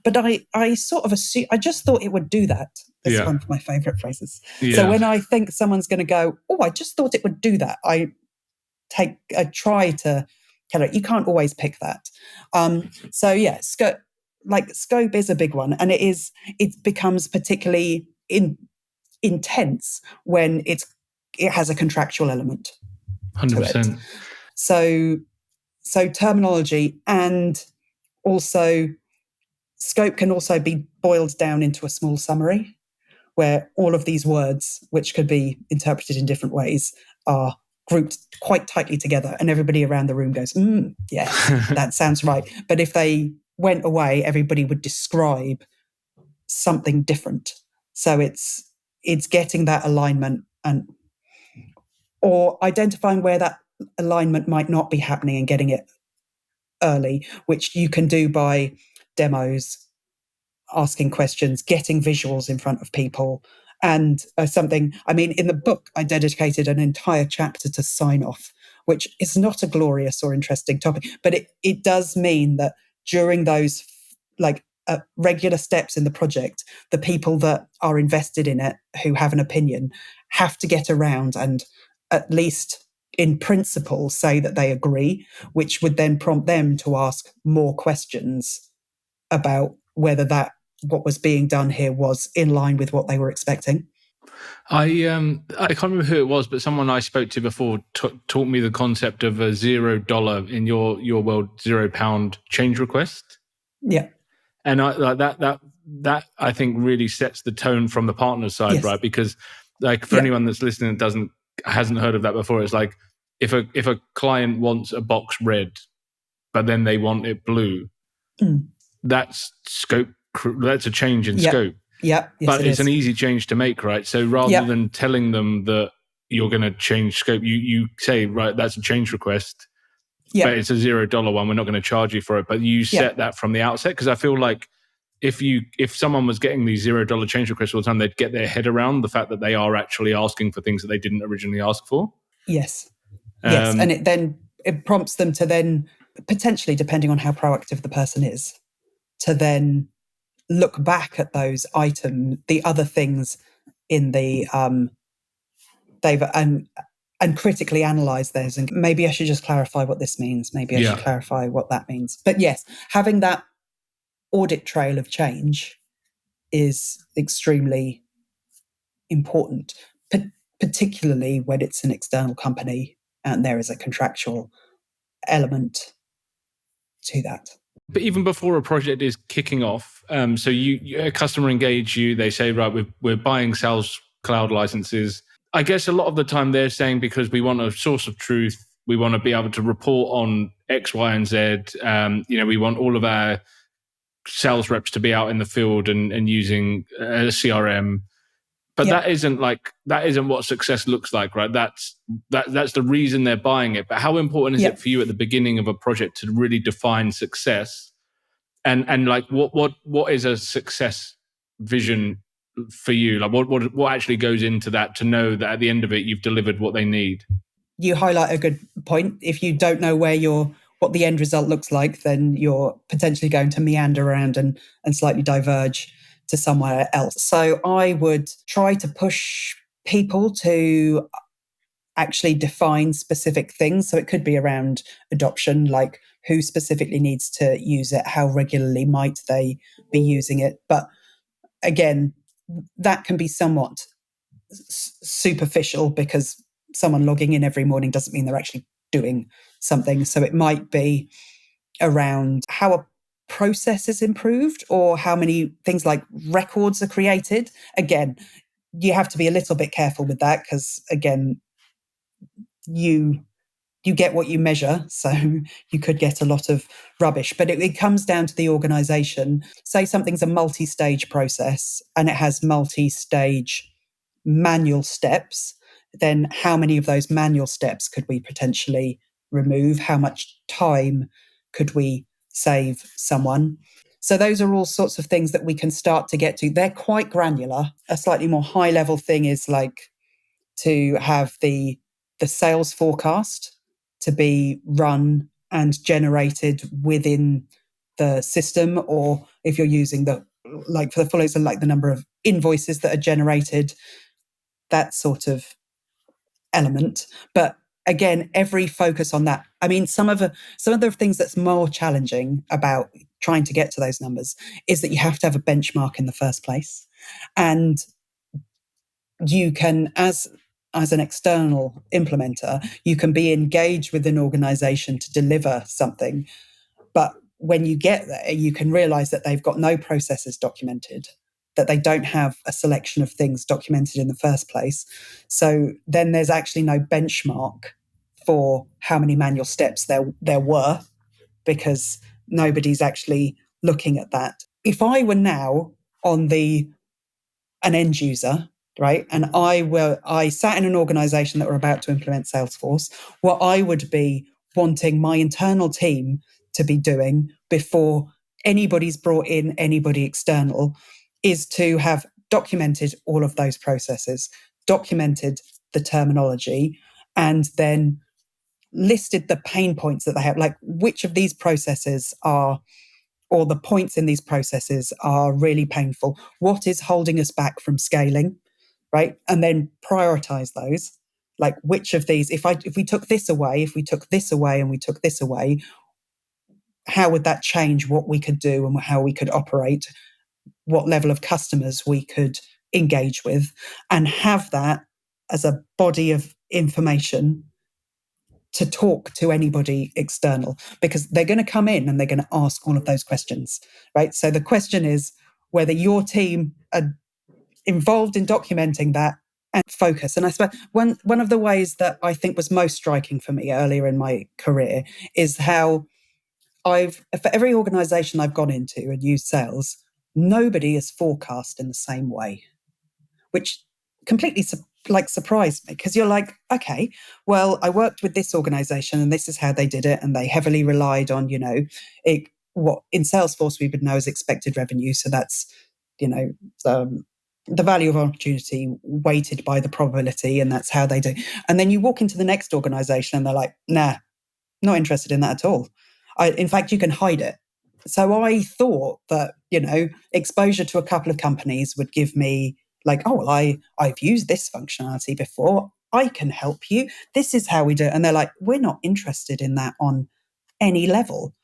But I sort of assume, I just thought it would do that. That's one of my favorite phrases. Yeah. So when I think someone's going to go, oh, I just thought it would do that, I try to kind of, you can't always pick that. So yeah, scope is a big one, and it becomes particularly intense when it has a contractual element 100%. to it. So terminology, and also scope can also be boiled down into a small summary where all of these words, which could be interpreted in different ways, are grouped quite tightly together, and everybody around the room goes, yes, that sounds right. But if they went away, everybody would describe something different. So it's getting that alignment, or identifying where that alignment might not be happening and getting it early, which you can do by demos, asking questions, getting visuals in front of people. And something, I mean, in the book, I dedicated an entire chapter to sign off, which is not a glorious or interesting topic, but it does mean that during those regular steps in the project, the people that are invested in it, who have an opinion, have to get around and at least in principle say that they agree, which would then prompt them to ask more questions about whether what was being done here was in line with what they were expecting. I can't remember who it was, but someone I spoke to before taught me the concept of a $0 in your world, £0 change request. Yeah. And that I think really sets the tone from the partner side, yes. Right? Because for anyone that's listening that hasn't heard of that before, it's like if a client wants a box red, but then they want it blue, that's scope. That's a change in scope. Yeah, yes, but it's an easy change to make, right? So rather than telling them that you're going to change scope, you say, right, that's a change request, but it's a $0 one. We're not going to charge you for it. But you set that from the outset, because I feel like if someone was getting these $0 change requests all the time, they'd get their head around the fact that they are actually asking for things that they didn't originally ask for. Yes, and it prompts them to then potentially, depending on how proactive the person is, to then look back at those items, the other things in the and critically analyze those. And maybe I should just clarify what this means. Maybe I should clarify what that means. But yes, having that audit trail of change is extremely important, particularly when it's an external company and there is a contractual element to that. But even before a project is kicking off, so a customer engage you, they say, right, we're buying Sales Cloud licenses. I guess a lot of the time they're saying, because we want a source of truth, we want to be able to report on X, Y, and Z. We want all of our sales reps to be out in the field and using a CRM. But that isn't what success looks like, right? That's the reason they're buying it. But how important is it for you at the beginning of a project to really define success? And like what is a success vision for you? Like what actually goes into that to know that at the end of it you've delivered what they need? You highlight a good point. If you don't know what the end result looks like, then you're potentially going to meander around and slightly diverge to somewhere else. So I would try to push people to actually define specific things. So it could be around adoption, like who specifically needs to use it, how regularly might they be using it. But again, that can be somewhat superficial, because someone logging in every morning doesn't mean they're actually doing something. So it might be around how a process is improved, or how many things like records are created. Again, you have to be a little bit careful with that, because again, you get what you measure, so you could get a lot of rubbish. But it comes down to the organization. Say something's a multi-stage process and it has multi-stage manual steps, then how many of those manual steps could we potentially remove? How much time could we save someone? So those are all sorts of things that we can start to get to. They're quite granular. A slightly more high level thing is like to have the sales forecast to be run and generated within the system, or if you're using the, like for the full example, like the number of invoices that are generated, that sort of element. But again, every focus on that. I mean, some of the things that's more challenging about trying to get to those numbers is that you have to have a benchmark in the first place. And you can, as an external implementer, you can be engaged with an organization to deliver something. But when you get there, you can realize that they've got no processes documented, that they don't have a selection of things documented in the first place. So then there's actually no benchmark for how many manual steps there were, because nobody's actually looking at that. If I were now on an end user, right, and I sat in an organization that were about to implement Salesforce, what I would be wanting my internal team to be doing before anybody's brought in anybody external is to have documented all of those processes, documented the terminology, and then listed the pain points that they have, like which of these processes are, or the points in these processes are really painful. What is holding us back from scaling, right? And then prioritize those. Like which of these, if we took this away, if we took this away and we took this away, how would that change what we could do and how we could operate, what level of customers we could engage with, and have that as a body of information to talk to anybody external, because they're going to come in and they're going to ask all of those questions, right? So the question is whether your team are involved in documenting that and focus. And I suppose one of the ways that I think was most striking for me earlier in my career is how for every organization I've gone into and used sales, nobody is forecast in the same way, which completely surprised me, because you're like, okay, well, I worked with this organization and this is how they did it. And they heavily relied on, what in Salesforce we would know as expected revenue. So that's, the value of opportunity weighted by the probability. And that's how they do. And then you walk into the next organization and they're like, nah, not interested in that at all. In fact, you can hide it. So I thought that, exposure to a couple of companies would give me like, oh, well, I've used this functionality before. I can help you. This is how we do it. And they're like, we're not interested in that on any level.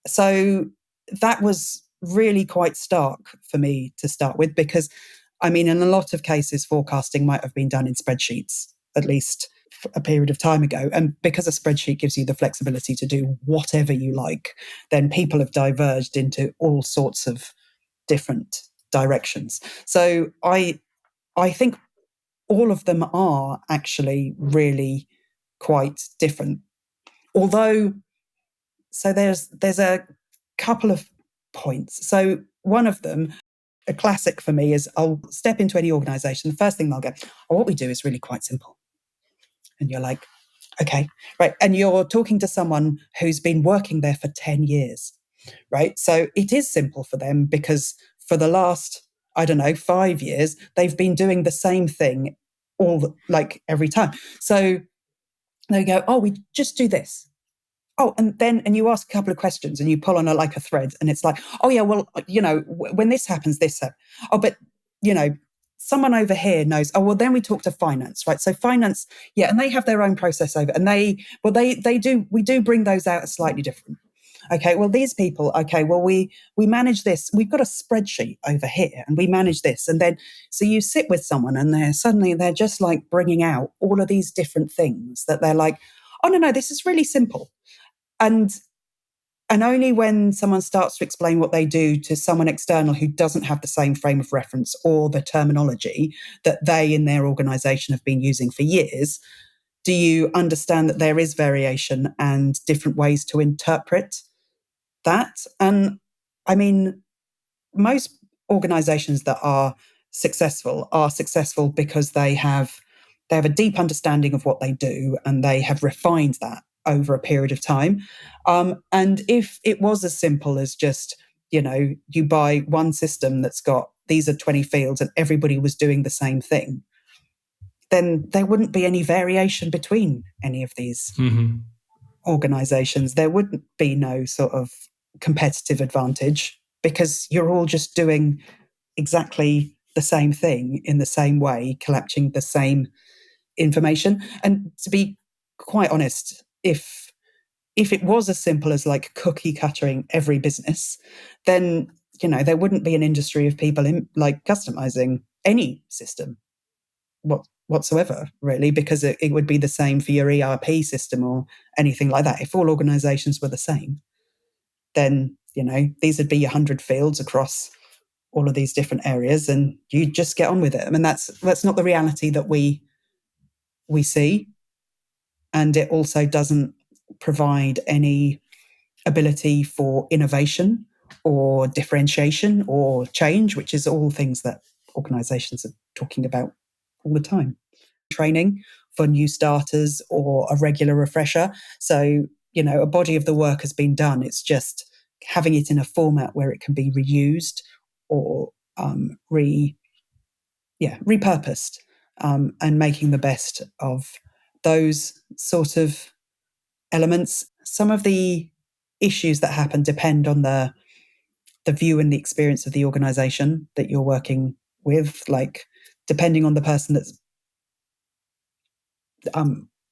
So that was really quite stark for me to start with, because, I mean, in a lot of cases, forecasting might have been done in spreadsheets, at least a period of time ago. And because a spreadsheet gives you the flexibility to do whatever you like, then people have diverged into all sorts of different directions. So I think all of them are actually really quite different. Although, so there's a couple of points. So one of them, a classic for me, is I'll step into any organization. The first thing they'll go, oh, what we do is really quite simple. And you're like, okay, right. And you're talking to someone who's been working there for 10 years, right? So it is simple for them because for the last, 5 years, they've been doing the same thing every time. So they go, oh, we just do this. Oh, and you ask a couple of questions and you pull on a thread, and it's like, oh yeah, well, when this happens, oh, but someone over here knows. Oh, well, then we talk to finance, right? So finance, yeah, and they have their own process over, and we do bring those out as slightly different. Okay, well, these people, okay, well, we manage this. We've got a spreadsheet over here, and we manage this, and then so you sit with someone, and they're just like bringing out all of these different things that they're like, oh no, this is really simple. And only when someone starts to explain what they do to someone external who doesn't have the same frame of reference or the terminology that they in their organization have been using for years, do you understand that there is variation and different ways to interpret that. And I mean, most organizations that are successful because they have a deep understanding of what they do, and they have refined that over a period of time. And if it was as simple as just, you buy one system that's got, these are 20 fields and everybody was doing the same thing, then there wouldn't be any variation between any of these organizations. There wouldn't be no sort of competitive advantage because you're all just doing exactly the same thing in the same way, collecting the same information. And to be quite honest, if it was as simple as like cookie cuttering every business, then there wouldn't be an industry of people in like customizing any system whatsoever, really, because it would be the same for your ERP system or anything like that. If all organizations were the same, then these would be 100 fields across all of these different areas, and you just get on with it. I mean, that's not the reality that we see, and it also doesn't provide any ability for innovation or differentiation or change, which is all things that organizations are talking about all the time. Training for new starters or a regular refresher. So, a body of the work has been done. It's just having it in a format where it can be reused or repurposed, and making the best of those sort of elements. Some of the issues that happen depend on the view and the experience of the organization that you're working with, like depending on the person that's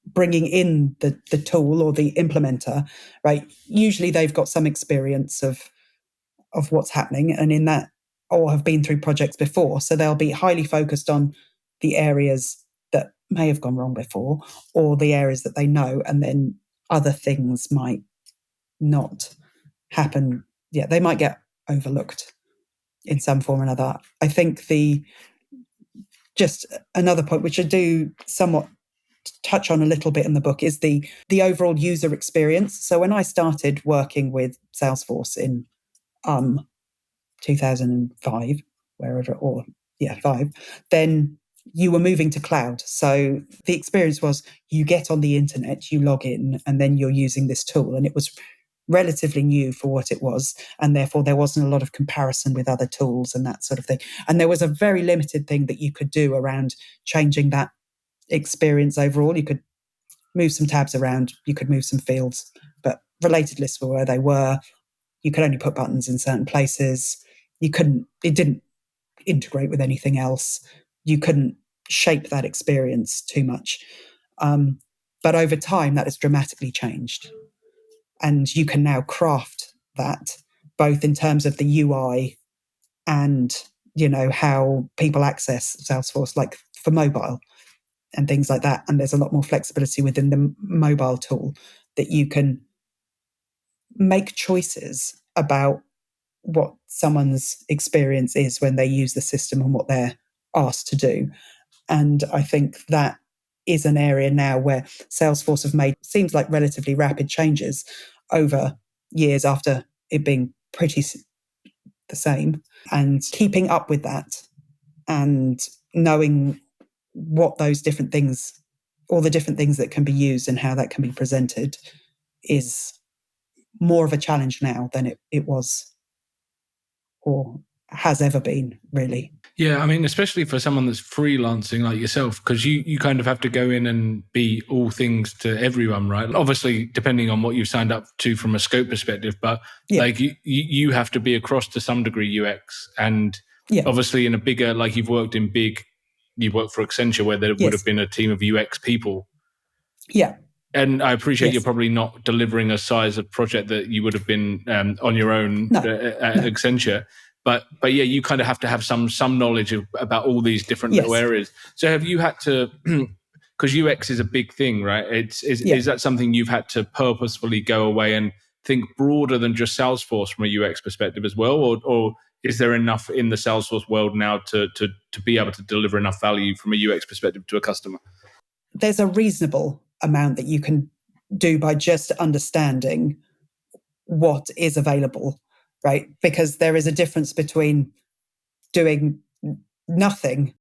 bringing in the tool or the implementer, right? Usually they've got some experience of what's happening and in that, or have been through projects before. So they'll be highly focused on the areas that may have gone wrong before or the areas that they know, and then other things might not happen. Yeah, they might get overlooked in some form or another. I think just another point, which I do somewhat touch on a little bit in the book, is the overall user experience. So when I started working with Salesforce in 2005, five, then you were moving to cloud. So the experience was you get on the internet, you log in, and then you're using this tool. And it was relatively new for what it was. And therefore, there wasn't a lot of comparison with other tools and that sort of thing. And there was a very limited thing that you could do around changing that experience overall. You could move some tabs around, you could move some fields, but related lists were where they were. You could only put buttons in certain places. It didn't integrate with anything else. You couldn't shape that experience too much. But over time, that has dramatically changed. And you can now craft that both in terms of the UI and, how people access Salesforce, like for mobile and things like that. And there's a lot more flexibility within the mobile tool that you can make choices about what someone's experience is when they use the system and what they're asked to do. And I think that is an area now where Salesforce have made, seems like relatively rapid changes over years after it being pretty the same, and keeping up with that and knowing what those different things, all the different things that can be used and how that can be presented, is more of a challenge now than it was or has ever been, really. Yeah, I mean, especially for someone that's freelancing like yourself, because you kind of have to go in and be all things to everyone, right? Obviously, depending on what you've signed up to from a scope perspective, but like you have to be across to some degree UX. And obviously in a bigger, like you've worked for Accenture where there would have been a team of UX people. Yeah. And I appreciate you're probably not delivering a size of project that you would have been on your own at Accenture. But yeah, you kind of have to have some knowledge about all these different little areas. So have you had to, because UX is a big thing, right? Is that something you've had to purposefully go away and think broader than just Salesforce from a UX perspective as well? Or is there enough in the Salesforce world now to be able to deliver enough value from a UX perspective to a customer? There's a reasonable amount that you can do by just understanding what is available, right? Because there is a difference between doing nothing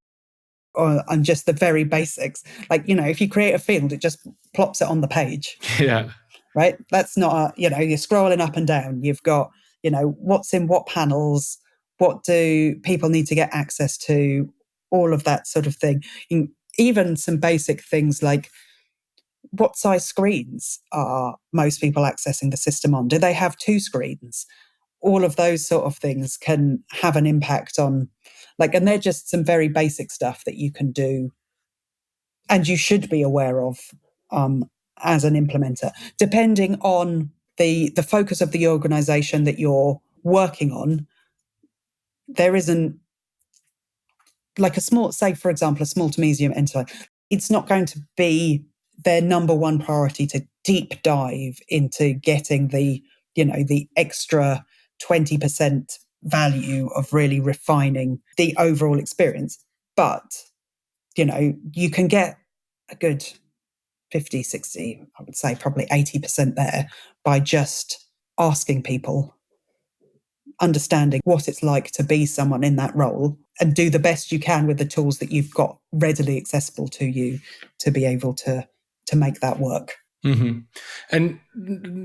and just the very basics. Like, if you create a field, it just plops it on the page. Yeah. Right? That's not you're scrolling up and down. You've got, what's in what panels, what do people need to get access to, all of that sort of thing. Even some basic things like what size screens are most people accessing the system on? Do they have 2 screens? All of those sort of things can have an impact on, and they're just some very basic stuff that you can do and you should be aware of as an implementer, depending on the focus of the organization that you're working on. There isn't for example, a small to medium enterprise. It's not going to be their number one priority to deep dive into getting the extra 20% value of really refining the overall experience. But, you can get a good 50, 60, I would say probably 80% there by just asking people, understanding what it's like to be someone in that role, and do the best you can with the tools that you've got readily accessible to you to be able to make that work. Mm-hmm. And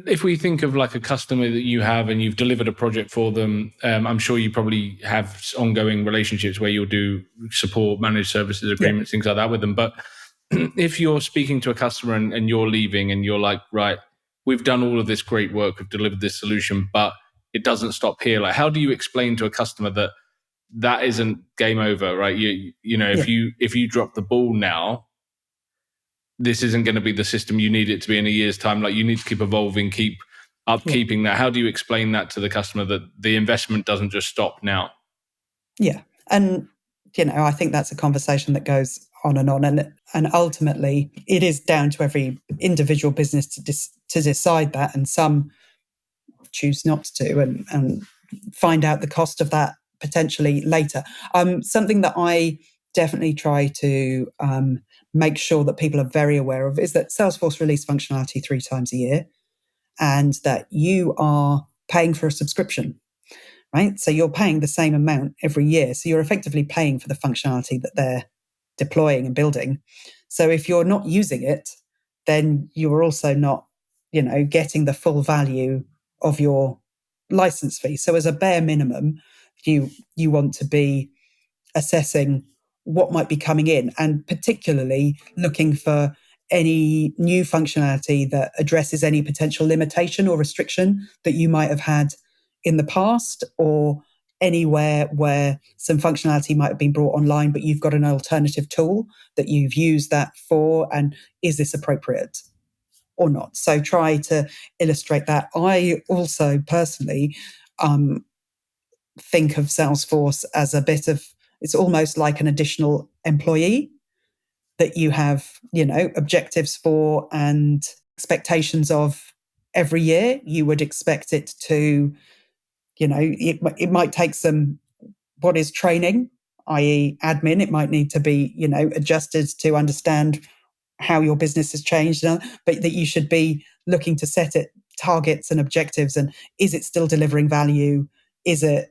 if we think of like a customer that you have and you've delivered a project for them, I'm sure you probably have ongoing relationships where you'll do support, managed services agreements, things like that with them. But if you're speaking to a customer and you're leaving and you're like, right, we've done all of this great work, we've delivered this solution, but it doesn't stop here. Like, how do you explain to a customer that isn't game over, right? If you drop the ball now, this isn't going to be the system you need it to be in a year's time. Like, you need to keep evolving, keep upkeeping that. How do you explain that to the customer that the investment doesn't just stop now? Yeah. And, I think that's a conversation that goes on. And ultimately, it is down to every individual business to decide that. And some choose not to and find out the cost of that potentially later. Something that I definitely try to make sure that people are very aware of is that Salesforce release functionality 3 times a year, and that you are paying for a subscription, right? So you're paying the same amount every year. So you're effectively paying for the functionality that they're deploying and building. So if you're not using it, then you're also not, getting the full value of your license fee. So as a bare minimum, you want to be assessing what might be coming in, and particularly looking for any new functionality that addresses any potential limitation or restriction that you might have had in the past, or anywhere where some functionality might have been brought online, but you've got an alternative tool that you've used that for, and is this appropriate or not? So try to illustrate that. I also personally think of Salesforce as a bit of, it's almost like an additional employee that you have, objectives for and expectations of every year. You would expect it to, it might take some, what is training, i.e. admin. It might need to be, adjusted to understand how your business has changed, but that you should be looking to set it targets and objectives. And is it still delivering value? Is it,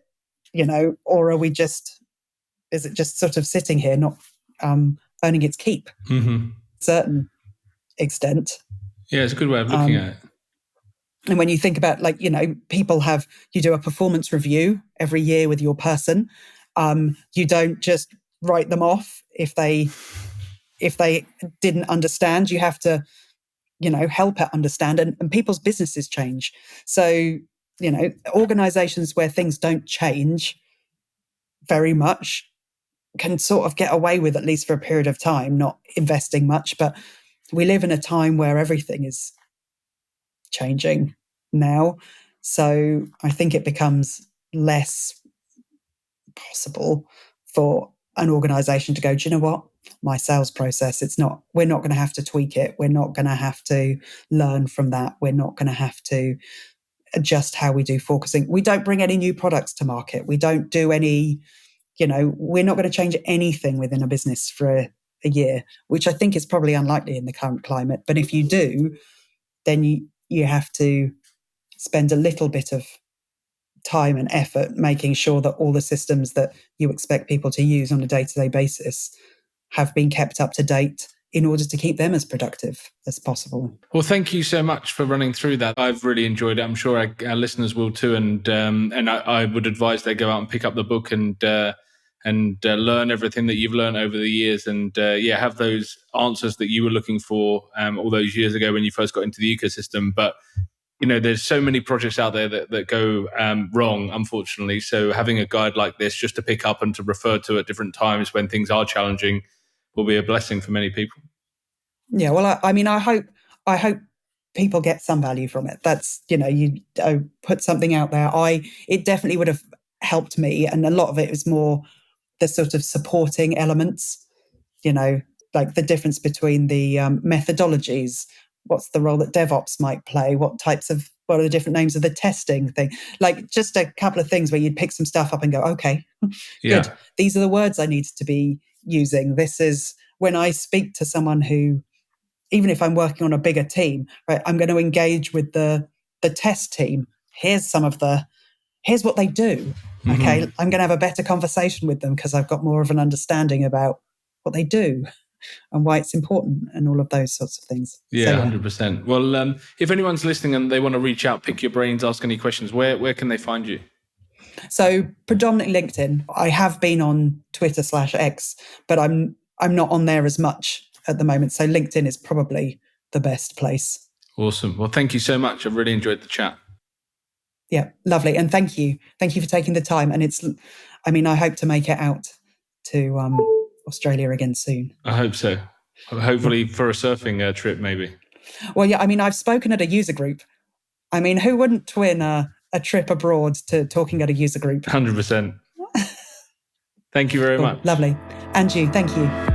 or is it just sort of sitting here, not earning its keep? Mm-hmm. Certain extent. Yeah, it's a good way of looking at it. And when you think about, people you do a performance review every year with your person. You don't just write them off if they didn't understand. You have to, help it understand, and people's businesses change. So, organizations where things don't change very much can sort of get away with, at least for a period of time, not investing much. But we live in a time where everything is changing now. So I think it becomes less possible for an organization to go, do you know what? My sales process, we're not going to have to tweak it. We're not going to have to learn from that. We're not going to have to adjust how we do focusing. We don't bring any new products to market. We don't do any, we're not going to change anything within a business for a year, which I think is probably unlikely in the current climate. But if you do, then you have to spend a little bit of time and effort making sure that all the systems that you expect people to use on a day-to-day basis have been kept up to date in order to keep them as productive as possible. Well, thank you so much for running through that. I've really enjoyed it. I'm sure our listeners will too. And I would advise they go out and pick up the book and and learn everything that you've learned over the years, and have those answers that you were looking for all those years ago when you first got into the ecosystem. But there's so many projects out there that go wrong, unfortunately. So having a guide like this just to pick up and to refer to at different times when things are challenging will be a blessing for many people. Yeah, well, I hope people get some value from it. That's, you put something out there. It definitely would have helped me. And a lot of it is more the sort of supporting elements, like the difference between the methodologies. What's the role that DevOps might play? What are the different names of the testing thing? Like just a couple of things where you'd pick some stuff up and go, okay, good. These are the words I need to be using. This is when I speak to someone who, even if I'm working on a bigger team, right, I'm going to engage with the test team. Here's what they do. Okay, I'm going to have a better conversation with them because I've got more of an understanding about what they do and why it's important and all of those sorts of things. Yeah, 100%. Well, if anyone's listening and they want to reach out, pick your brains, ask any questions, where can they find you? So predominantly LinkedIn. I have been on Twitter/X, but I'm not on there as much at the moment. So LinkedIn is probably the best place. Awesome. Well, thank you so much. I've really enjoyed the chat. Yeah, lovely. And thank you. Thank you for taking the time. And I hope to make it out to Australia again soon. I hope so. Hopefully for a surfing trip, maybe. Well, yeah, I've spoken at a user group. Who wouldn't twin a trip abroad to talking at a user group? 100%. Thank you very much. Lovely. And you, thank you.